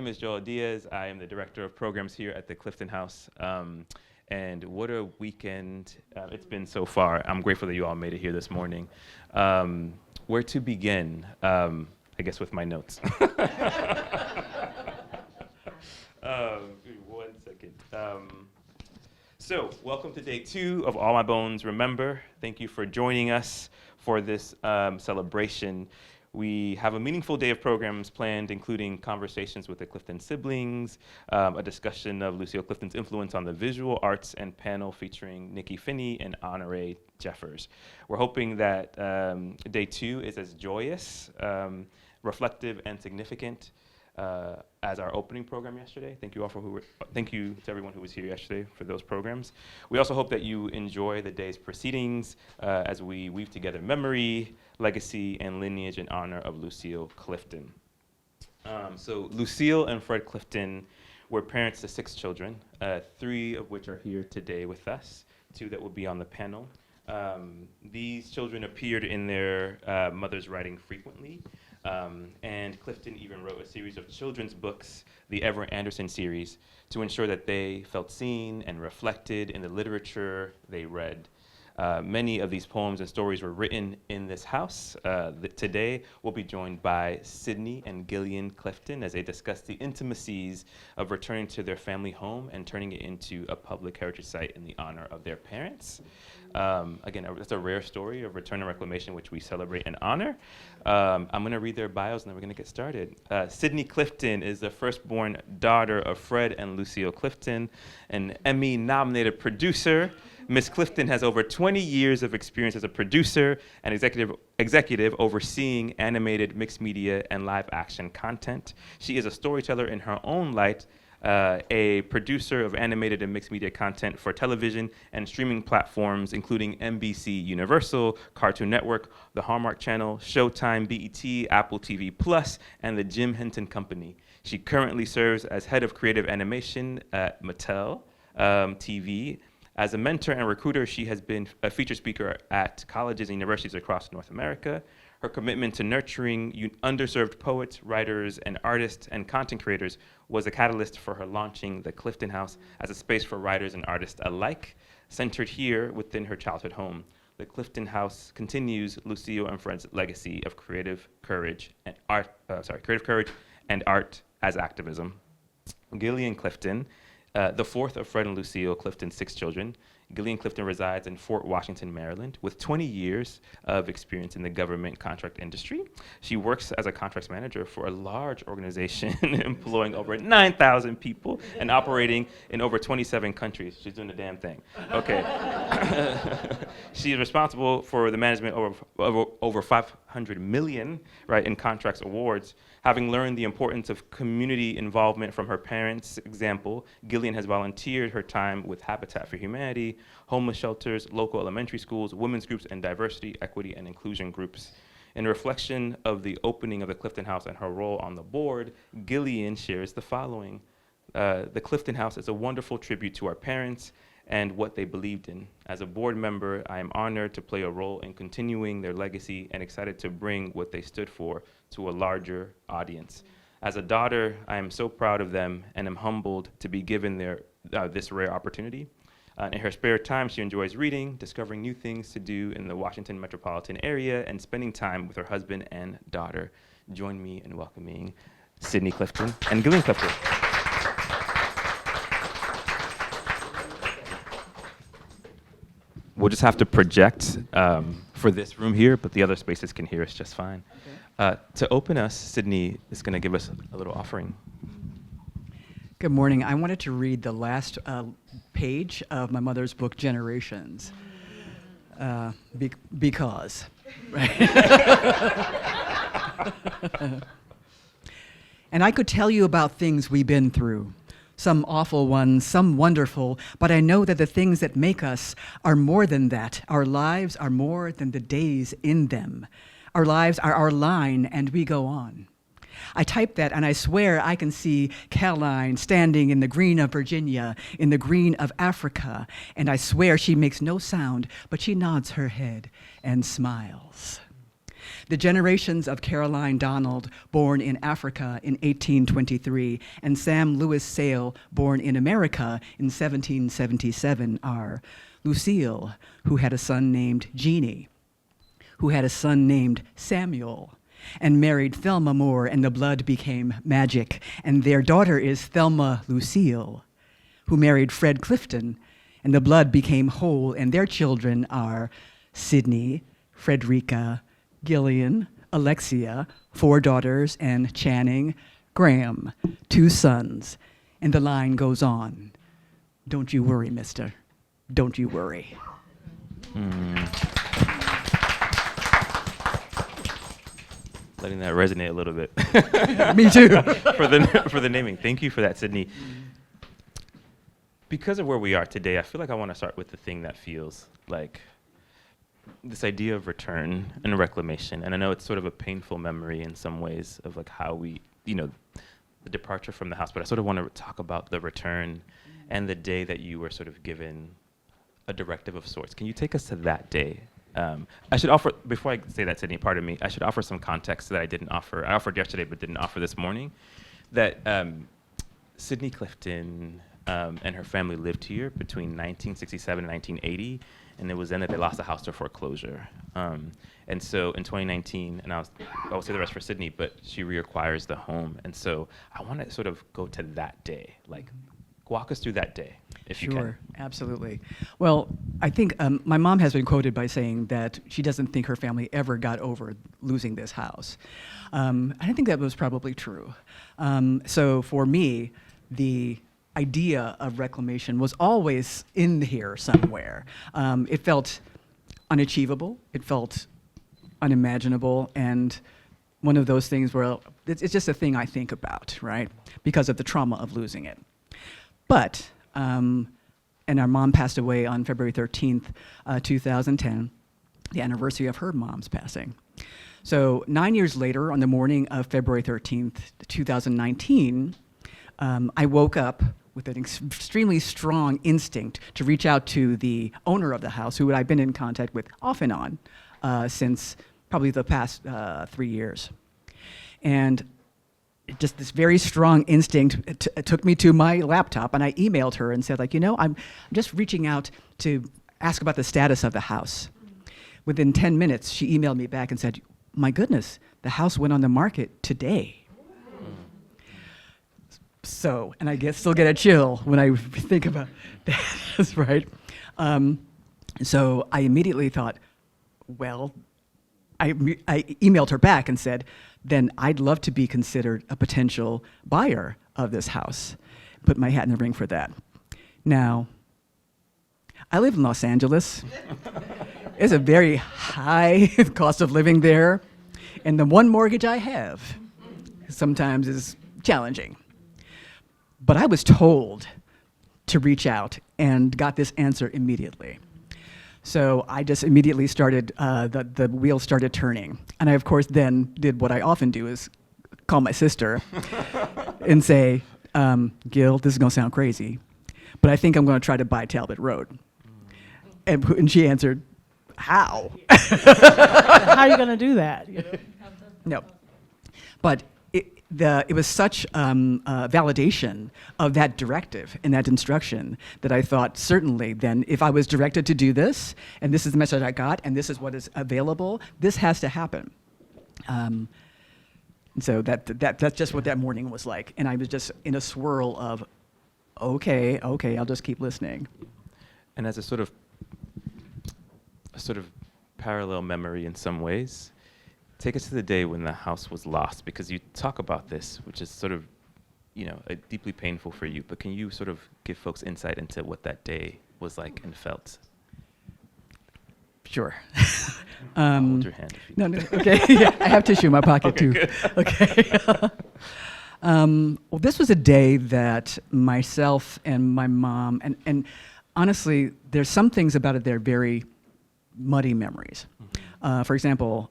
My name is Joël Díaz. I am the director of programs here at the Clifton House. And what a weekend it's been so far. I'm grateful that you all made it here this morning. Where to begin? I guess with my notes. 1 second. So welcome to day 2 of All My Bones Remember. Thank you for joining us for this celebration. We have a meaningful day of programs planned, including conversations with the Clifton siblings, a discussion of Lucille Clifton's influence on the visual arts, and panel featuring Nikki Finney and Honorée F. We're hoping that day 2 is as joyous, reflective, and significant as our opening program yesterday. Thank you to everyone who was here yesterday for those programs. We also hope that you enjoy the day's proceedings as we weave together memory, legacy, and lineage in honor of Lucille Clifton. So Lucille and Fred Clifton were parents to 6 children, 3 of which are here today with us, 2 that will be on the panel. These children appeared in their mother's writing frequently, and Clifton even wrote a series of children's books, the Everett Anderson series, to ensure that they felt seen and reflected in the literature they read. Many of these poems and stories were written in this house. Today, we'll be joined by Sydney and Gillian Clifton as they discuss the intimacies of returning to their family home and turning it into a public heritage site in the honor of their parents. Again, that's a rare story of return and reclamation, which we celebrate and honor. I'm going to read their bios, and then we're going to get started. Sydney Clifton is the firstborn daughter of Fred and Lucille Clifton, an Emmy-nominated producer. Ms. Clifton has over 20 years of experience as a producer and executive overseeing animated, mixed media, and live action content. She is a storyteller in her own right, a producer of animated and mixed media content for television and streaming platforms, including NBC Universal, Cartoon Network, the Hallmark Channel, Showtime, BET, Apple TV Plus, and the Jim Henson Company. She currently serves as head of creative animation at Mattel TV. As a mentor and recruiter, she has been a featured speaker at colleges and universities across North America. Her commitment to nurturing underserved poets, writers, and artists and content creators was a catalyst for her launching the Clifton House as a space for writers and artists alike, centered here within her childhood home. The Clifton House continues Lucille and Fred's legacy of creative courage and art as activism. Gillian Clifton, the 4th of Fred and Lucille Clifton's 6 children. Gillian Clifton resides in Fort Washington, Maryland, with 20 years of experience in the government contract industry. She works as a contracts manager for a large organization employing over 9,000 people and operating in over 27 countries. She's doing the damn thing. Okay. She is responsible for the management of over 500 million, right, in contracts awards. Having learned the importance of community involvement from her parents' example, Gillian has volunteered her time with Habitat for Humanity, homeless shelters, local elementary schools, women's groups, and diversity, equity, and inclusion groups. In reflection of the opening of the Clifton House and her role on the board, Gillian shares the following. The Clifton House is a wonderful tribute to our parents and what they believed in. As a board member, I am honored to play a role in continuing their legacy and excited to bring what they stood for to a larger audience. As a daughter, I am so proud of them and am humbled to be given this rare opportunity. In her spare time, she enjoys reading, discovering new things to do in the Washington metropolitan area, and spending time with her husband and daughter. Join me in welcoming Sydney Clifton and Gillian Clifton. We'll just have to project for this room here, but the other spaces can hear us just fine. Okay. To open us, Sydney is going to give us a little offering. Good morning. I wanted to read the last page of my mother's book, Generations, because. Right? And I could tell you about things we've been through. Some awful ones, some wonderful, but I know that the things that make us are more than that. Our lives are more than the days in them. Our lives are our line, and we go on. I type that, and I swear I can see Caroline standing in the green of Virginia, in the green of Africa, and I swear she makes no sound, but she nods her head and smiles. The generations of Caroline Donald, born in Africa in 1823, and Sam Lewis Sale, born in America in 1777, are Lucille, who had a son named Jeannie, who had a son named Samuel, and married Thelma Moore, and the blood became magic. And their daughter is Thelma Lucille, who married Fred Clifton, and the blood became whole. And their children are Sydney, Frederica, Gillian, Alexia, 4 daughters, and Channing, Graham, 2 sons. And the line goes on. Don't you worry, mister. Don't you worry. Letting that resonate a little bit. Me too. for the naming. Thank you for that, Sydney. Because of where we are today, I feel like I want to start with the thing that feels like this idea of return and reclamation. And I know it's sort of a painful memory in some ways of like how we, the departure from the house, but I sort of want to talk about the return and the day that you were sort of given a directive of sorts. Can you take us to that day? I should offer, before I say that, Sydney, pardon me, I should offer some context that I didn't offer. I offered yesterday, but didn't offer this morning. That Sydney Clifton and her family lived here between 1967 and 1980, and it was then that they lost the house to foreclosure. And so in 2019, and I'll say the rest for Sydney, but she reacquires the home. And so I want to sort of go to that day, like walk us through that day, if you can. Sure, absolutely. Well, I think my mom has been quoted by saying that she doesn't think her family ever got over losing this house. I think that was probably true. So for me, the idea of reclamation was always in here somewhere. It felt unachievable, it felt unimaginable, and one of those things where it's just a thing I think about, right? Because of the trauma of losing it. But, and our mom passed away on February 13th, 2010, the anniversary of her mom's passing. So 9 years later, on the morning of February 13th, 2019, I woke up with an extremely strong instinct to reach out to the owner of the house, who I've been in contact with off and on since probably the past 3 years. And just this very strong instinct took me to my laptop, and I emailed her and said, like, I'm just reaching out to ask about the status of the house. Within 10 minutes, she emailed me back and said, my goodness, the house went on the market today. So, and I still get a chill when I think about that, that's right. So I immediately thought, well, I emailed her back and said, then I'd love to be considered a potential buyer of this house. Put my hat in the ring for that. Now, I live in Los Angeles. It's a very high cost of living there, and the one mortgage I have sometimes is challenging. But I was told to reach out and got this answer immediately. So I just immediately started, the wheels started turning. And I, of course, then did what I often do, is call my sister and say, Gil, this is going to sound crazy, but I think I'm going to try to buy Talbot Road. And she answered, how? How are you going to do that? No. But it was such validation of that directive and that instruction that I thought, certainly then, if I was directed to do this, and this is the message I got, and this is what is available, this has to happen. So that's just what that morning was like. And I was just in a swirl of, okay, I'll just keep listening. And as a sort of parallel memory in some ways, take us to the day when the house was lost, because you talk about this, which is sort of, deeply painful for you, but can you sort of give folks insight into what that day was like and felt? Sure. Hold your hand if you No, okay. Yeah, I have tissue in my pocket too. Good. Okay. Well, this was a day that myself and my mom, and honestly, there's some things about it that are very muddy memories. For example,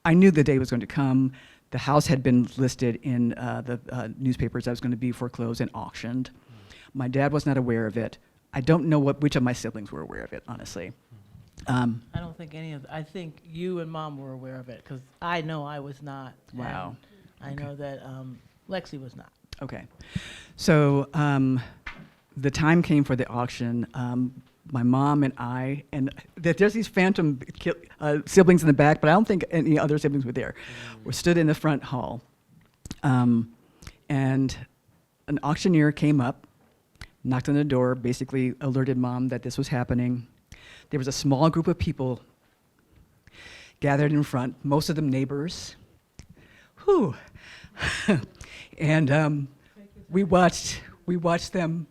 I knew the day was going to come. The house had been listed in the newspapers that was going to be foreclosed and auctioned. My dad was not aware of it. I don't know which of my siblings were aware of it, honestly. I don't think I think you and Mom were aware of it, because I know I was not. Wow. And I know that Lexi was not. Okay. So the time came for the auction. My mom and I, and there's these phantom siblings in the back, but I don't think any other siblings were there. We stood in the front hall, and an auctioneer came up, knocked on the door, basically alerted Mom that this was happening. There was a small group of people gathered in front, most of them neighbors. Whew. And we watched them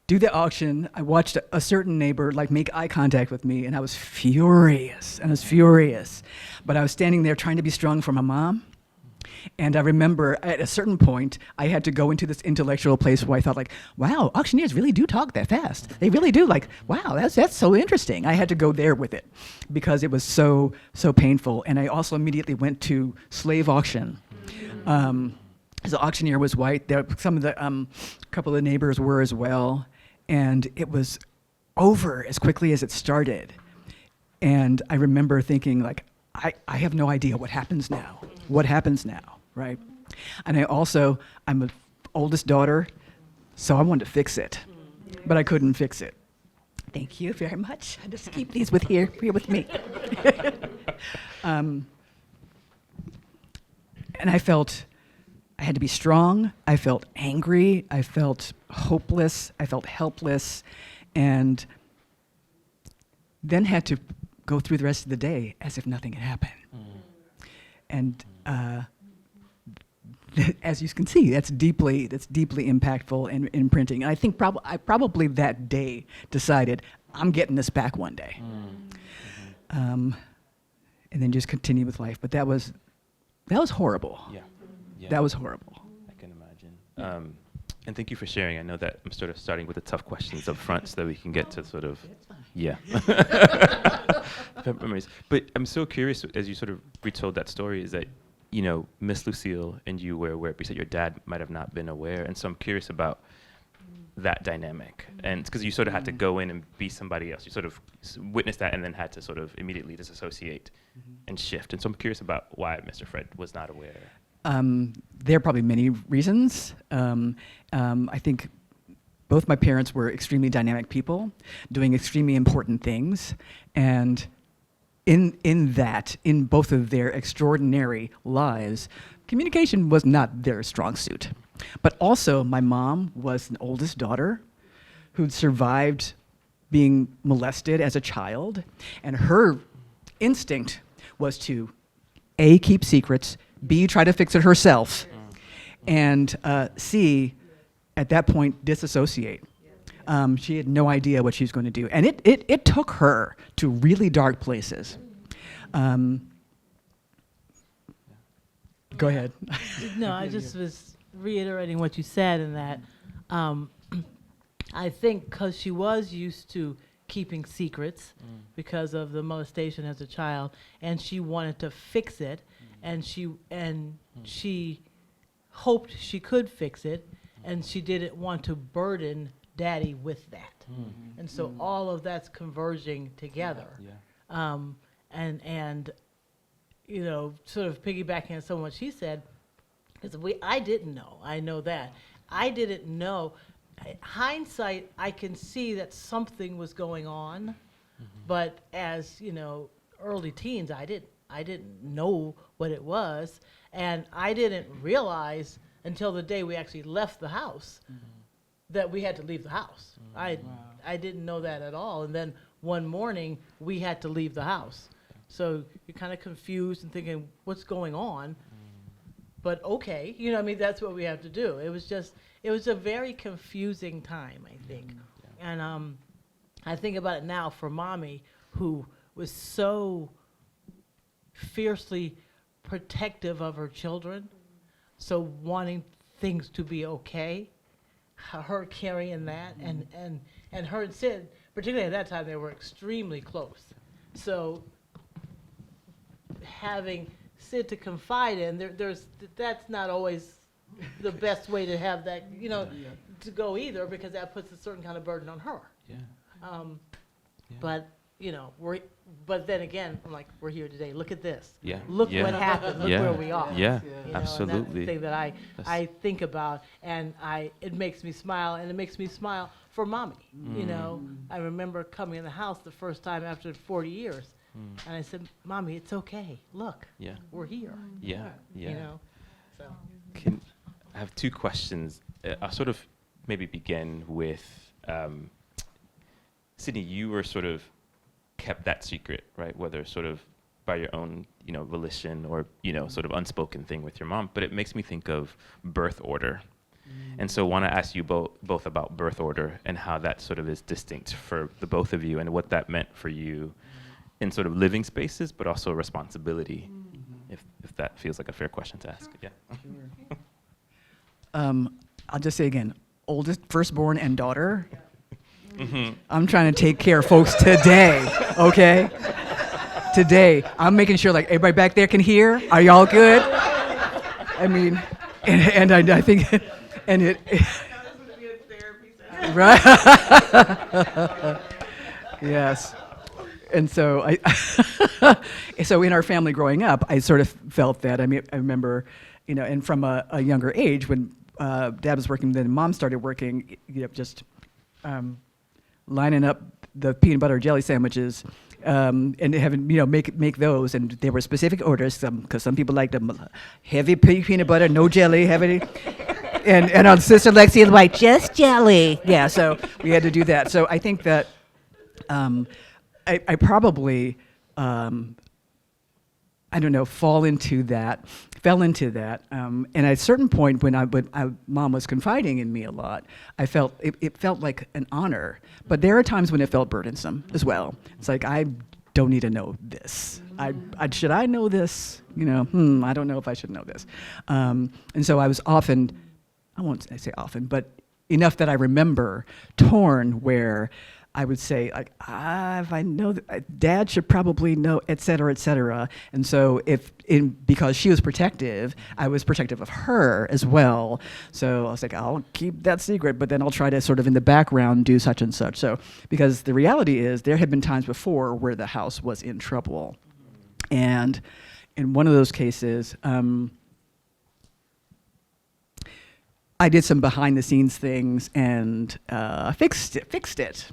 do the auction. I watched a certain neighbor make eye contact with me, and I was furious. But I was standing there trying to be strong for my mom. And I remember at a certain point, I had to go into this intellectual place where I thought, wow, auctioneers really do talk that fast. They really do. Wow, that's so interesting. I had to go there with it because it was so painful. And I also immediately went to slave auction. The auctioneer was white. Some of the couple of neighbors were as well. And it was over as quickly as it started. And I remember thinking, I have no idea what happens now. What happens now, right? And I'm an oldest daughter, so I wanted to fix it, but I couldn't fix it. Thank you very much. I just keep these here with me. And I felt I had to be strong. I felt angry. I felt hopeless. I felt helpless, and then had to go through the rest of the day as if nothing had happened. And as you can see, that's deeply impactful and imprinting. And I think I probably that day decided I'm getting this back one day, and then just continue with life. But that was horrible. Yeah. That was horrible. I can imagine. And thank you for sharing. I know that I'm sort of starting with the tough questions up front so that we can get to sort of, memories. But I'm so curious, as you sort of retold that story, is that, Miss Lucille and you were aware, because your dad might have not been aware. And so I'm curious about that dynamic. And because you sort of had to go in and be somebody else. You sort of witnessed that and then had to sort of immediately disassociate and shift. And so I'm curious about why Mr. Fred was not aware. There are probably many reasons. I think both my parents were extremely dynamic people, doing extremely important things, and in both of their extraordinary lives, communication was not their strong suit. But also, my mom was an oldest daughter who'd survived being molested as a child, and her instinct was to A, keep secrets, B, try to fix it herself, and C, at that point, disassociate. She had no idea what she was going to do. And it took her to really dark places. Go ahead. No, I just was reiterating what you said, in that I think because she was used to keeping secrets because of the molestation as a child, and she wanted to fix it, and she hoped she could fix it, and she didn't want to burden Daddy with that. And so all of that's converging together. And sort of piggybacking on some of what she said, because I didn't know. I know that. I didn't know. Hindsight, I can see that something was going on, but as early teens, I didn't know what it was, and I didn't realize until the day we actually left the house that we had to leave the house. I didn't know that at all, and then one morning we had to leave the house. So you're kind of confused and thinking, what's going on? But okay, that's what we have to do. It was a very confusing time, I think. And I think about it now for Mommy, who was so fiercely protective of her children, so wanting things to be okay, her carrying that, and her and Sid, particularly at that time, they were extremely close. So having Sid to confide in, that's not always the best way to have that, to go either, because that puts a certain kind of burden on her. But, you know, but then again, I'm like, we're here today. Look at this. Yeah. Look Yeah. what happened. Look Yeah. where we are. Yeah. You know, Absolutely. And that's the thing that I think about, and it makes me smile, and it makes me smile for mommy. You know, I remember coming in the house the first time after 40 years, and I said, Mommy, it's okay. Look, Yeah. we're here. Yeah. Yeah. You know, so. I have two questions. I'll sort of maybe begin with Sydney. You were sort of kept that secret, right? Whether sort of by your own, volition or, sort of unspoken thing with your mom. But it makes me think of birth order. And so I want to ask you both about birth order and how that sort of is distinct for the both of you and what that meant for you in sort of living spaces, but also responsibility, if that feels like a fair question to ask. Yeah. I'll just say again, oldest, firstborn, and daughter. I'm trying to take care of folks today, okay? Today. I'm making sure like everybody back there can hear. Are y'all good? I mean, and I think, and it right? Yes. And so so in our family growing up, I sort of felt that. I mean, I remember, and from a younger age when Dad was working, then Mom started working, just lining up the peanut butter jelly sandwiches, and having, make those, and there were specific orders, because some people liked them heavy peanut butter, no jelly, heavy. And our sister Lexi was like, just jelly. Yeah, so we had to do that. So I think that I probably, I don't know, fell into that. And at a certain point when Mom was confiding in me a lot, I felt, it felt like an honor. But there are times when it felt burdensome as well. It's like, I don't need to know this. Should I know this? I don't know if I should know this. And so I was often, I won't say often, but enough that I remember torn where I would say, like, if I know that Dad should probably know, et cetera, and so because she was protective, I was protective of her as well. So I was like, I'll keep that secret, but then I'll try to sort of in the background do such and such. So because the reality is, there had been times before where the house was in trouble, and in one of those cases, I did some behind the scenes things and fixed it.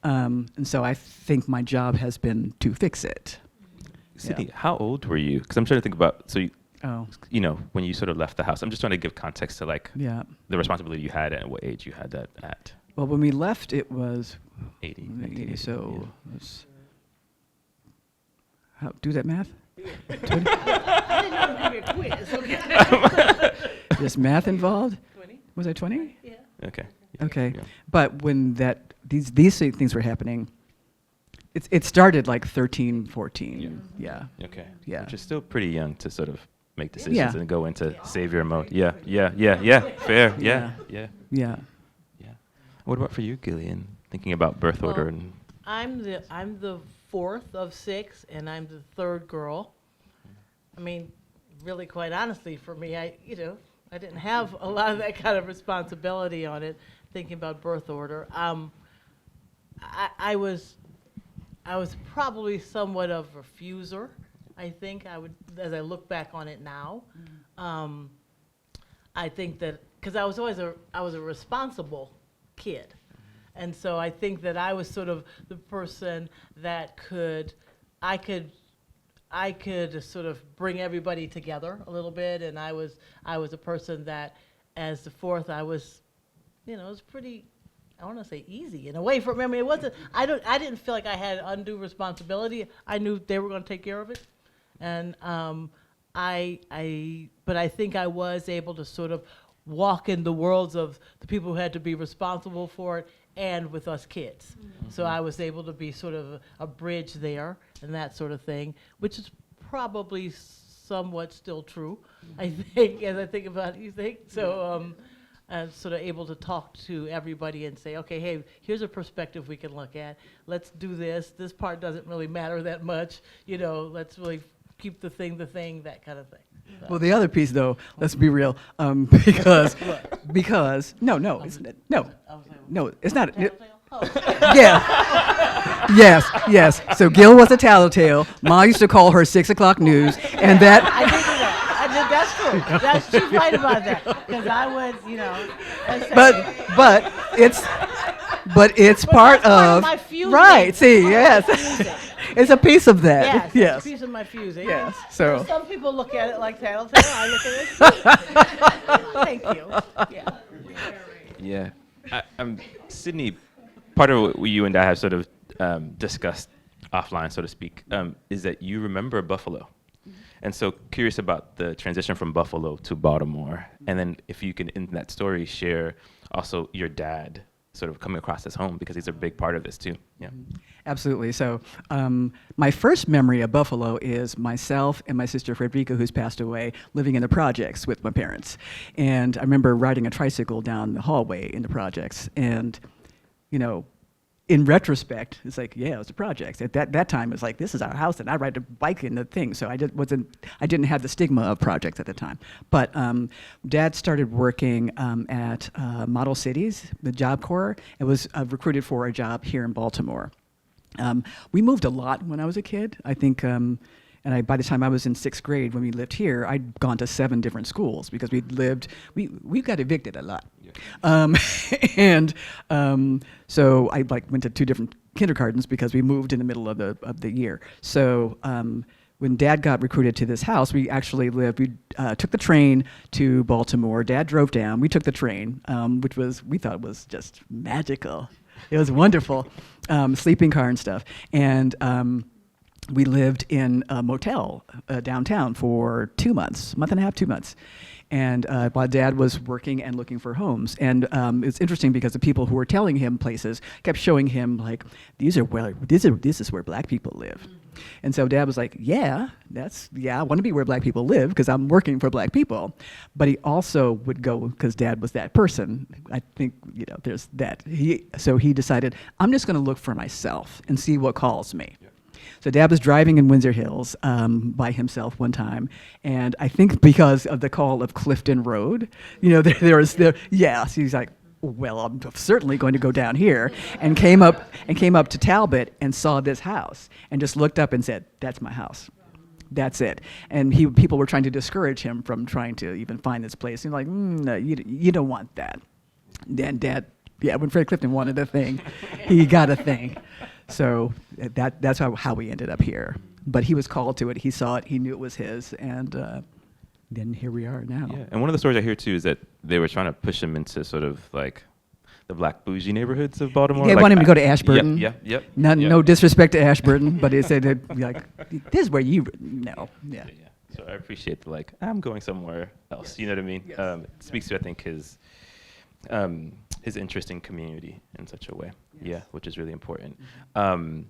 And so I think my job has been to fix it. Sydney, how old were you? Because I'm trying to think about, Oh, when you sort of left the house. I'm just trying to give context to like yeah. the responsibility you had and what age you had that at. Well, when we left, it was 80. 80, so Yeah. let's do that math? I didn't know it would be a quiz, okay? Is math involved? 20? Was I 20? Yeah. Okay. Okay. Yeah. But when these things were happening, it started like 13, 14. Yeah. Okay. Yeah. Which is still pretty young to sort of make decisions Yeah. and go into savior mode. Yeah. Fair. Yeah. Yeah. What about for you, Gillian? Thinking about birth order and I'm the fourth of six, and I'm the third girl. I mean, really, quite honestly, for me, I didn't have a lot of that kind of responsibility on it. Thinking about birth order, I was probably somewhat of a refuser. I think I would, as I look back on it now, I think that because I was a responsible kid, and so I think that I was sort of the person that I could sort of bring everybody together a little bit, and I was a person that, as the fourth, I was, it was pretty, I want to say easy in a way for me. I mean, it wasn't, I didn't feel like I had undue responsibility. I knew they were going to take care of it, and but I think I was able to sort of walk in the worlds of the people who had to be responsible for it and with us kids. Mm-hmm. So I was able to be sort of a bridge there and that sort of thing, which is probably somewhat still true, I think, as I think about it, you think? So I'm sort of able to talk to everybody and say, okay, hey, here's a perspective we can look at. Let's do this. This part doesn't really matter that much. Let's really keep the thing, that kind of thing. So. Well, the other piece, though, let's be real, because no, it's not. Yeah. Yes. So Gil was a tattletale. Ma used to call her 6 o'clock news, and that. I did do that. That's true. She's right about that. Because I was, let's say- But it's part of my fusing. right. See, yes, Fusing. it's a piece of that. Yes, it's a piece of my fusing. Yes. So Some people look at it like tattletale. I look at it. Thank you. Yeah. Yeah. Sydney, part of what you and I have sort of discussed offline, so to speak, is that you remember Buffalo. And so curious about the transition from Buffalo to Baltimore. And then if you can, in that story, share also your dad sort of coming across his home, because he's a big part of this too. Yeah. absolutely. So my first memory of Buffalo is myself and my sister Frederica, who's passed away, living in the projects with my parents. And I remember riding a tricycle down the hallway in the projects. And, in retrospect, it's like, yeah, it was the projects. At that time, it was like, this is our house, and I ride a bike in the thing. So I didn't have the stigma of projects at the time. But Dad started working at Model Cities, the Job Corps, and was recruited for a job here in Baltimore. We moved a lot when I was a kid. I think, by the time I was in 6th grade, when we lived here, I'd gone to 7 different schools because we got evicted a lot. Yeah. So I went to 2 different kindergartens because we moved in the middle of the year. So when Dad got recruited to this house, we actually we took the train to Baltimore. Dad drove down. We took the train, which we thought was just magical. It was wonderful, sleeping car and stuff. And we lived in a motel downtown for 2 months, month and a half, 2 months. And while Dad was working and looking for homes. And it's interesting because the people who were telling him places kept showing him like, this is where black people live. And so Dad was like, I want to be where black people live because I'm working for black people. But he also would go, because Dad was that person, I think, there's that. So he decided, I'm just going to look for myself and see what calls me. Yeah. So Dad was driving in Windsor Hills by himself one time, and I think because of the call of Clifton Road, so he's like, well, I'm certainly going to go down here, and came up to Talbot and saw this house, and just looked up and said, "That's my house. That's it." And people were trying to discourage him from trying to even find this place. And like, no, you don't want that. Then Dad, when Fred Clifton wanted a thing, he got a thing. So that's how we ended up here. But he was called to it. He saw it. He knew it was his. And then here we are now. Yeah. And one of the stories I hear, too, is that they were trying to push him into sort of like the black bougie neighborhoods of Baltimore. They want him to go to Ashburton. Yep. No disrespect to Ashburton, but they said that, like, this is where you know. Yeah. So I appreciate I'm going somewhere else. You know what I mean? Yes. It speaks to, I think, his interest in community in such a way. Yes. Yeah, which is really important. Mm-hmm.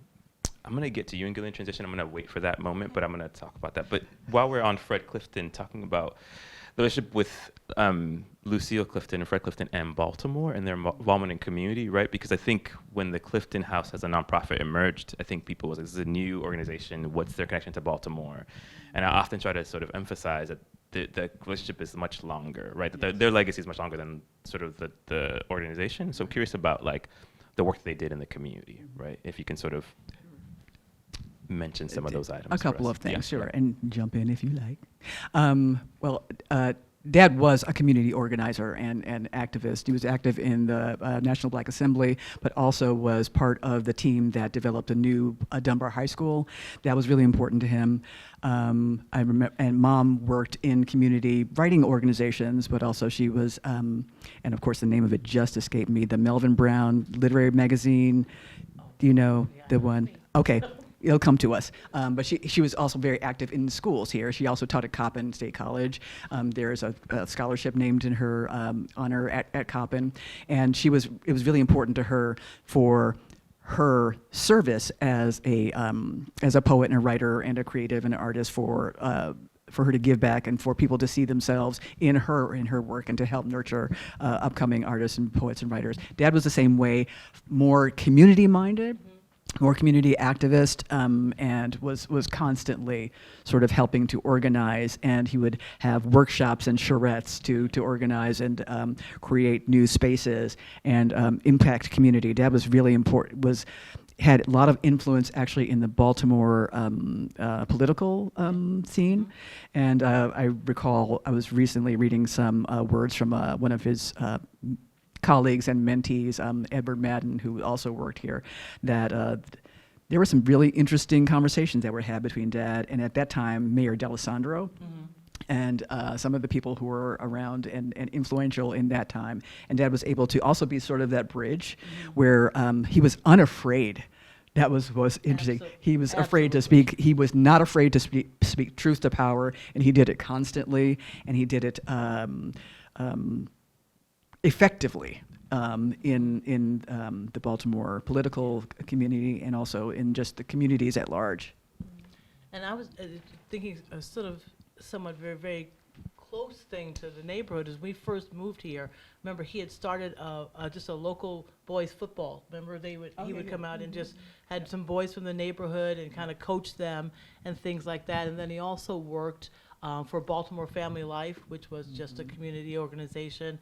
I'm going to get to you and Gillian transition. I'm going to wait for that moment, but I'm going to talk about that. But while we're on Fred Clifton, talking about the relationship with Lucille Clifton and Fred Clifton and Baltimore and their involvement in community, right? Because I think when the Clifton House as a nonprofit emerged, I think people was like, this is a new organization. What's their connection to Baltimore? And I often try to sort of emphasize that the relationship is much longer, right? That their legacy is much longer than sort of the organization. So I'm curious about the work that they did in the community, right? If you can sort of mention some of those items. A couple of things, sure, and jump in if you like. Dad was a community organizer and activist. He was active in the National Black Assembly, but also was part of the team that developed a new Dunbar High School. That was really important to him. I remember, and Mom worked in community writing organizations, but also she was, and of course the name of it just escaped me, the Melvin Brown Literary Magazine. Do you know the one? Okay. It'll come to us. But she was also very active in schools here. She also taught at Coppin State College. There's a scholarship named in her honor at Coppin. And it was really important to her for her service as a poet and a writer and a creative and an artist for her to give back and for people to see themselves in her work and to help nurture upcoming artists and poets and writers. Dad was the same way, more community-minded. more community activist, and was constantly sort of helping to organize. And he would have workshops and charrettes to organize and create new spaces and impact community. Dad was really important. Had a lot of influence actually in the Baltimore political scene. And I recall I was recently reading some words from one of his colleagues and mentees, Edward Madden, who also worked here, that there were some really interesting conversations that were had between Dad and, at that time, Mayor D'Alessandro. And some of the people who were around and influential in that time. And Dad was able to also be sort of that bridge where he was unafraid. That was interesting. Absolutely. He was afraid to speak. He was not afraid to speak truth to power, and he did it constantly, and he did it effectively in the Baltimore political community and also in just the communities at large. And I was thinking a sort of somewhat very, very close thing to the neighborhood as we first moved here. Remember, he had started just a local boys football. Remember, he would come out and just had some boys from the neighborhood and kind of coach them and things like that. And then he also worked for Baltimore Family Life, which was just a community organization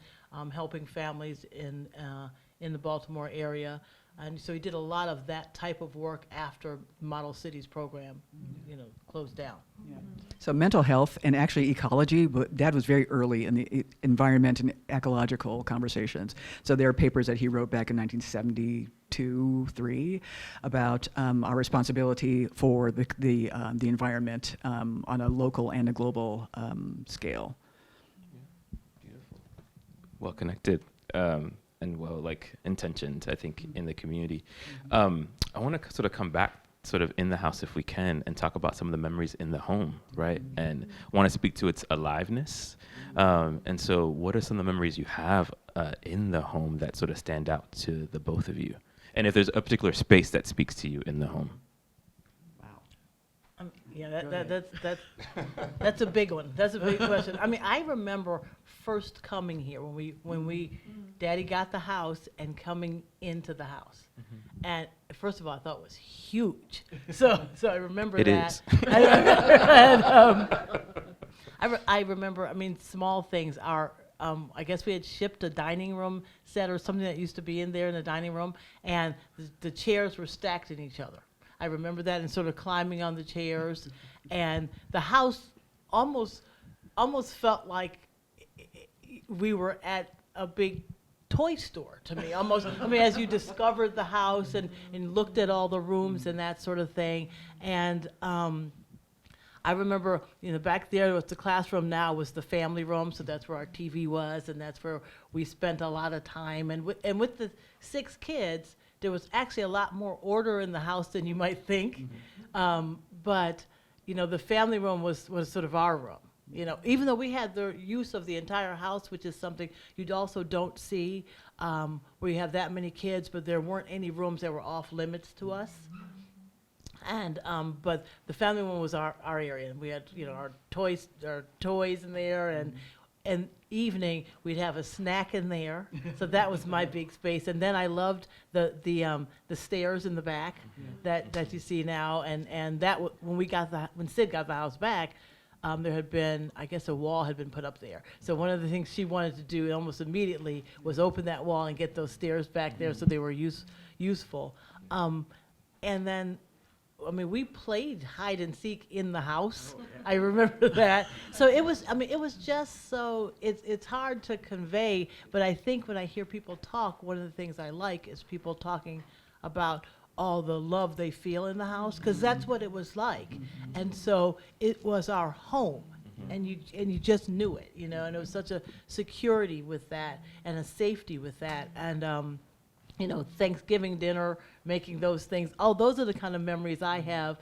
helping families in the Baltimore area. And so he did a lot of that type of work after Model Cities program, closed down. Yeah. So mental health and actually ecology, but Dad was very early in the environment and ecological conversations. So there are papers that he wrote back in 1972, 3 about our responsibility for the environment on a local and a global scale. Beautiful. Well connected. And well, intentioned, I think, in the community. I want to sort of come back sort of in the house if we can and talk about some of the memories in the home, right? And want to speak to its aliveness. And so what are some of the memories you have in the home that sort of stand out to the both of you? And if there's a particular space that speaks to you in the home. That's a big one. That's a big question. I mean, I remember first coming here when we Daddy got the house and coming into the house. And first of all, I thought it was huge. So I remember it that. Is. I remember, I mean, small things are, I guess we had shipped a dining room set or something that used to be in there in the dining room, and the chairs were stacked in each other. I remember that and sort of climbing on the chairs, and the house almost felt like we were at a big toy store to me. Almost, I mean, as you discovered the house and looked at all the rooms and that sort of thing. And I remember, back there was the classroom. Now was the family room, so that's where our TV was, and that's where we spent a lot of time. And with the 6 kids, there was actually a lot more order in the house than you might think. But, the family room was sort of our room. Even though we had the use of the entire house, which is something you also don't see, where you have that many kids, but there weren't any rooms that were off limits to us. And but the family room was our area, and we had our toys in there, and evening we'd have a snack in there. So that was my big space. And then I loved the stairs in the back that you see now, and that when Sid got the house back. There had been, I guess, a wall had been put up there. So one of the things she wanted to do almost immediately was open that wall and get those stairs back there so they were useful. And then, I mean, we played hide and seek in the house. Oh, yeah. I remember that. So it was just so, it's hard to convey, but I think when I hear people talk, one of the things I like is people talking about all the love they feel in the house, because that's what it was like. And so it was our home, and you just knew it, and it was such a security with that and a safety with that. And Thanksgiving dinner, making those things, those are the kind of memories I have.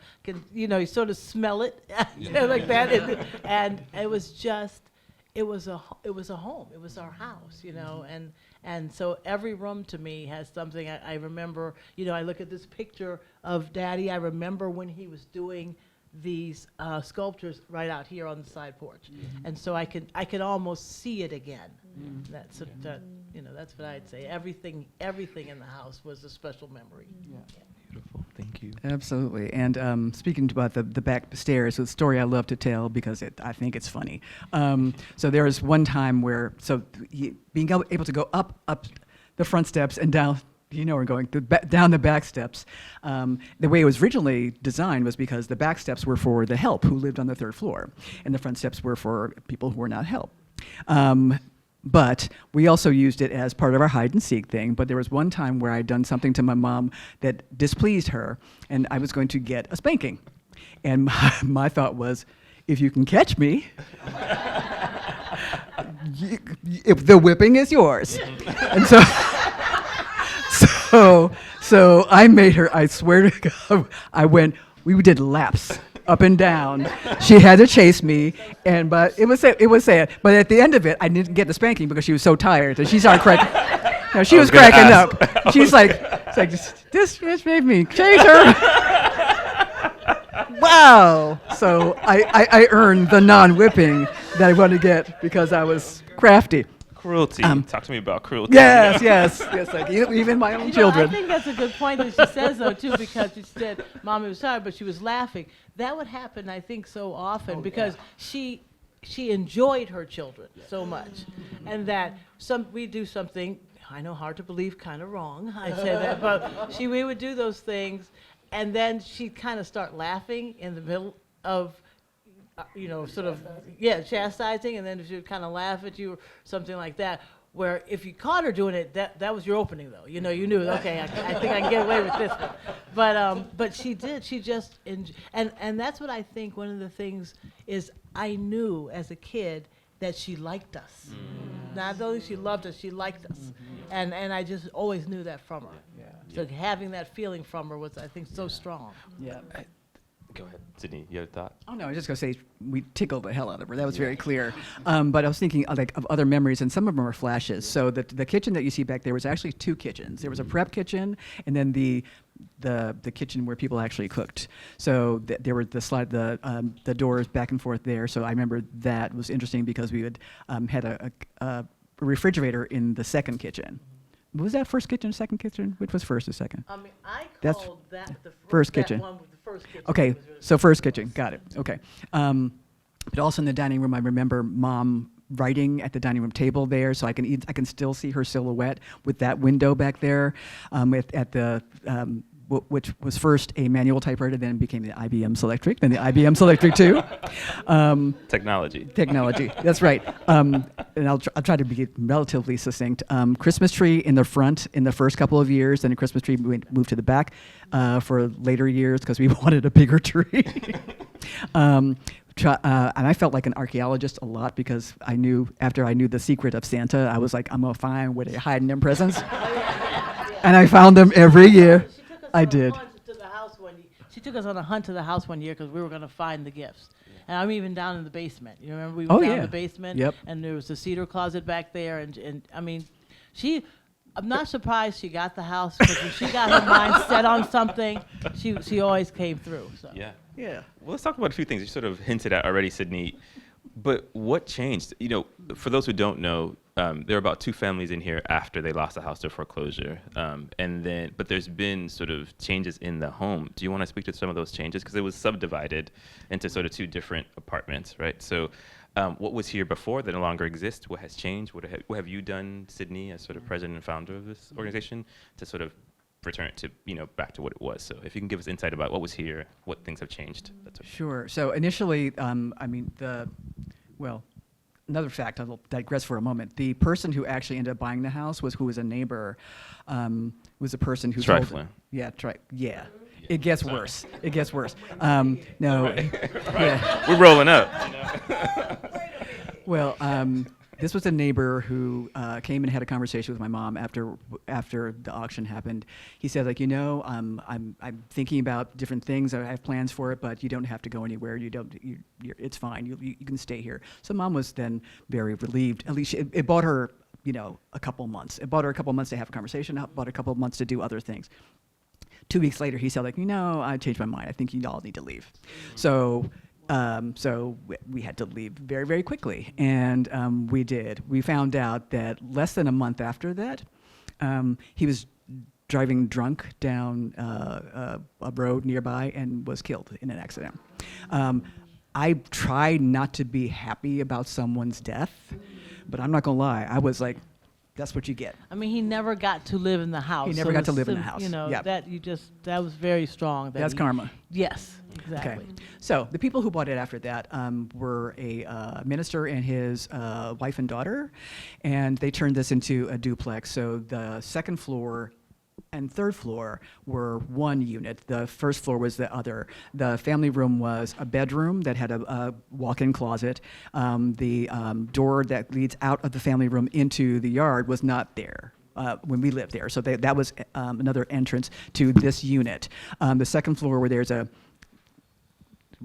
You sort of smell it like that, and it was just, it was a home. It was our house, and so every room to me has something. I remember, I look at this picture of Daddy. I remember when he was doing these sculptures right out here on the side porch, and so I could almost see it again. That's what I'd say. Everything in the house was a special memory. Beautiful. Thank you. Absolutely. And speaking about the back stairs, it's a story I love to tell because I think it's funny. So there was one time where, being able to go up the front steps and down, you know where we're going, down the back steps. The way it was originally designed was because the back steps were for the help who lived on the third floor, and the front steps were for people who were not help. But we also used it as part of our hide and seek thing. But there was one time where I'd done something to my mom that displeased her, and I was going to get a spanking. And my thought was, if you can catch me, if the whipping is yours. And so I made her, I swear to God, we did laps up and down. She had to chase me, but it was sad. But at the end of it, I didn't get the spanking because she was so tired, and she started cracking. No, she was cracking up. She's like, this made me chase her. Wow. So I earned the non-whipping that I wanted to get because I was crafty. Cruelty. Talk to me about cruelty. Yes. Like even my own children. I think that's a good point that she says, though, too, because she said Mommy was tired, but she was laughing. That would happen, I think, so often because she enjoyed her children so much, and that we do something. I know, hard to believe, kind of wrong. I say that, but we would do those things, and then she'd kind of start laughing in the middle of. Chastising, and then she would kind of laugh at you or something like that. Where if you caught her doing it, that was your opening, though. You knew, okay, I think I can get away with this one. But she did. She just, and that's what I think one of the things is I knew as a kid that she liked us. Not only she loved us, she liked us. And I just always knew that from her. So having that feeling from her was, I think, so strong. Yeah. Go ahead, Sydney. You had a thought? Oh no, I was just gonna say we tickled the hell out of her. That was very clear. But I was thinking of other memories, and some of them are flashes. So the kitchen that you see back there was actually two kitchens. There was a prep kitchen, and then the kitchen where people actually cooked. So there were the doors back and forth there. So I remember that was interesting because we would had a refrigerator in the second kitchen. Was that first kitchen, second kitchen? Which was first or second? I mean, I That's called that the first kitchen. One with the first kitchen. Okay, It was really so first kitchen, got it. Okay, but also in the dining room, I remember Mom writing at the dining room table there, so I can still see her silhouette with that window back there, at the. Which was first a manual typewriter, then became the IBM Selectric, then the IBM Selectric 2. Technology, that's right. And I'll try to be relatively succinct. Christmas tree in the front in the first couple of years, then a Christmas tree moved to the back for later years because we wanted a bigger tree. And I felt like an archaeologist a lot because after I knew the secret of Santa, I was like, I'm going to find where they're hiding them presents. And I found them every year. I did. She took us on a hunt to the house one year because we were going to find the gifts. And I'm even down in the basement. You remember we were down in the basement? Yep. And there was a cedar closet back there. And I mean, I'm not surprised she got the house because when she got her mind set on something, she always came through. So. Yeah. Yeah. Well, let's talk about a few things you sort of hinted at already, Sydney. But what changed? For those who don't know, there are about 2 families in here after they lost the house to foreclosure. But there's been sort of changes in the home. Do you want to speak to some of those changes? Because it was subdivided into sort of 2 different apartments, right? So what was here before that no longer exists? What has changed? What have you done, Sydney, as sort of president and founder of this organization, to sort of return it to, back to what it was? So if you can give us insight about what was here, what things have changed. That's okay. Sure. So initially, another fact, I'll digress for a moment. The person who actually ended up buying the house who was a neighbor, was a person who Trifling. Yeah. It gets worse. It gets worse. No. Yeah. We're rolling up. Well, this was a neighbor who came and had a conversation with my mom after the auction happened. He said, I'm thinking about different things. I have plans for it, but you don't have to go anywhere. It's fine. You can stay here. So Mom was then very relieved. At least it bought her, a couple months. It bought her a couple months to have a conversation. It bought her a couple months to do other things. 2 weeks later, he said, I changed my mind. I think you all need to leave. So we had to leave very, very quickly, and we did. We found out that less than a month after that, he was driving drunk down a road nearby and was killed in an accident. I tried not to be happy about someone's death, but I'm not gonna lie, I was like, that's what you get. I mean, he never got to live in the house. He never so got to the live in the sim- house. You know, Yep. that was very strong. That's karma. Yes, exactly. Okay. So the people who bought it after that were a minister and his wife and daughter, and they turned this into a duplex. So the second floor and third floor were one unit. The first floor was the other. The family room was a bedroom that had a walk-in closet. The door that leads out of the family room into the yard was not there when we lived there. So that was another entrance to this unit. The second floor, where there's a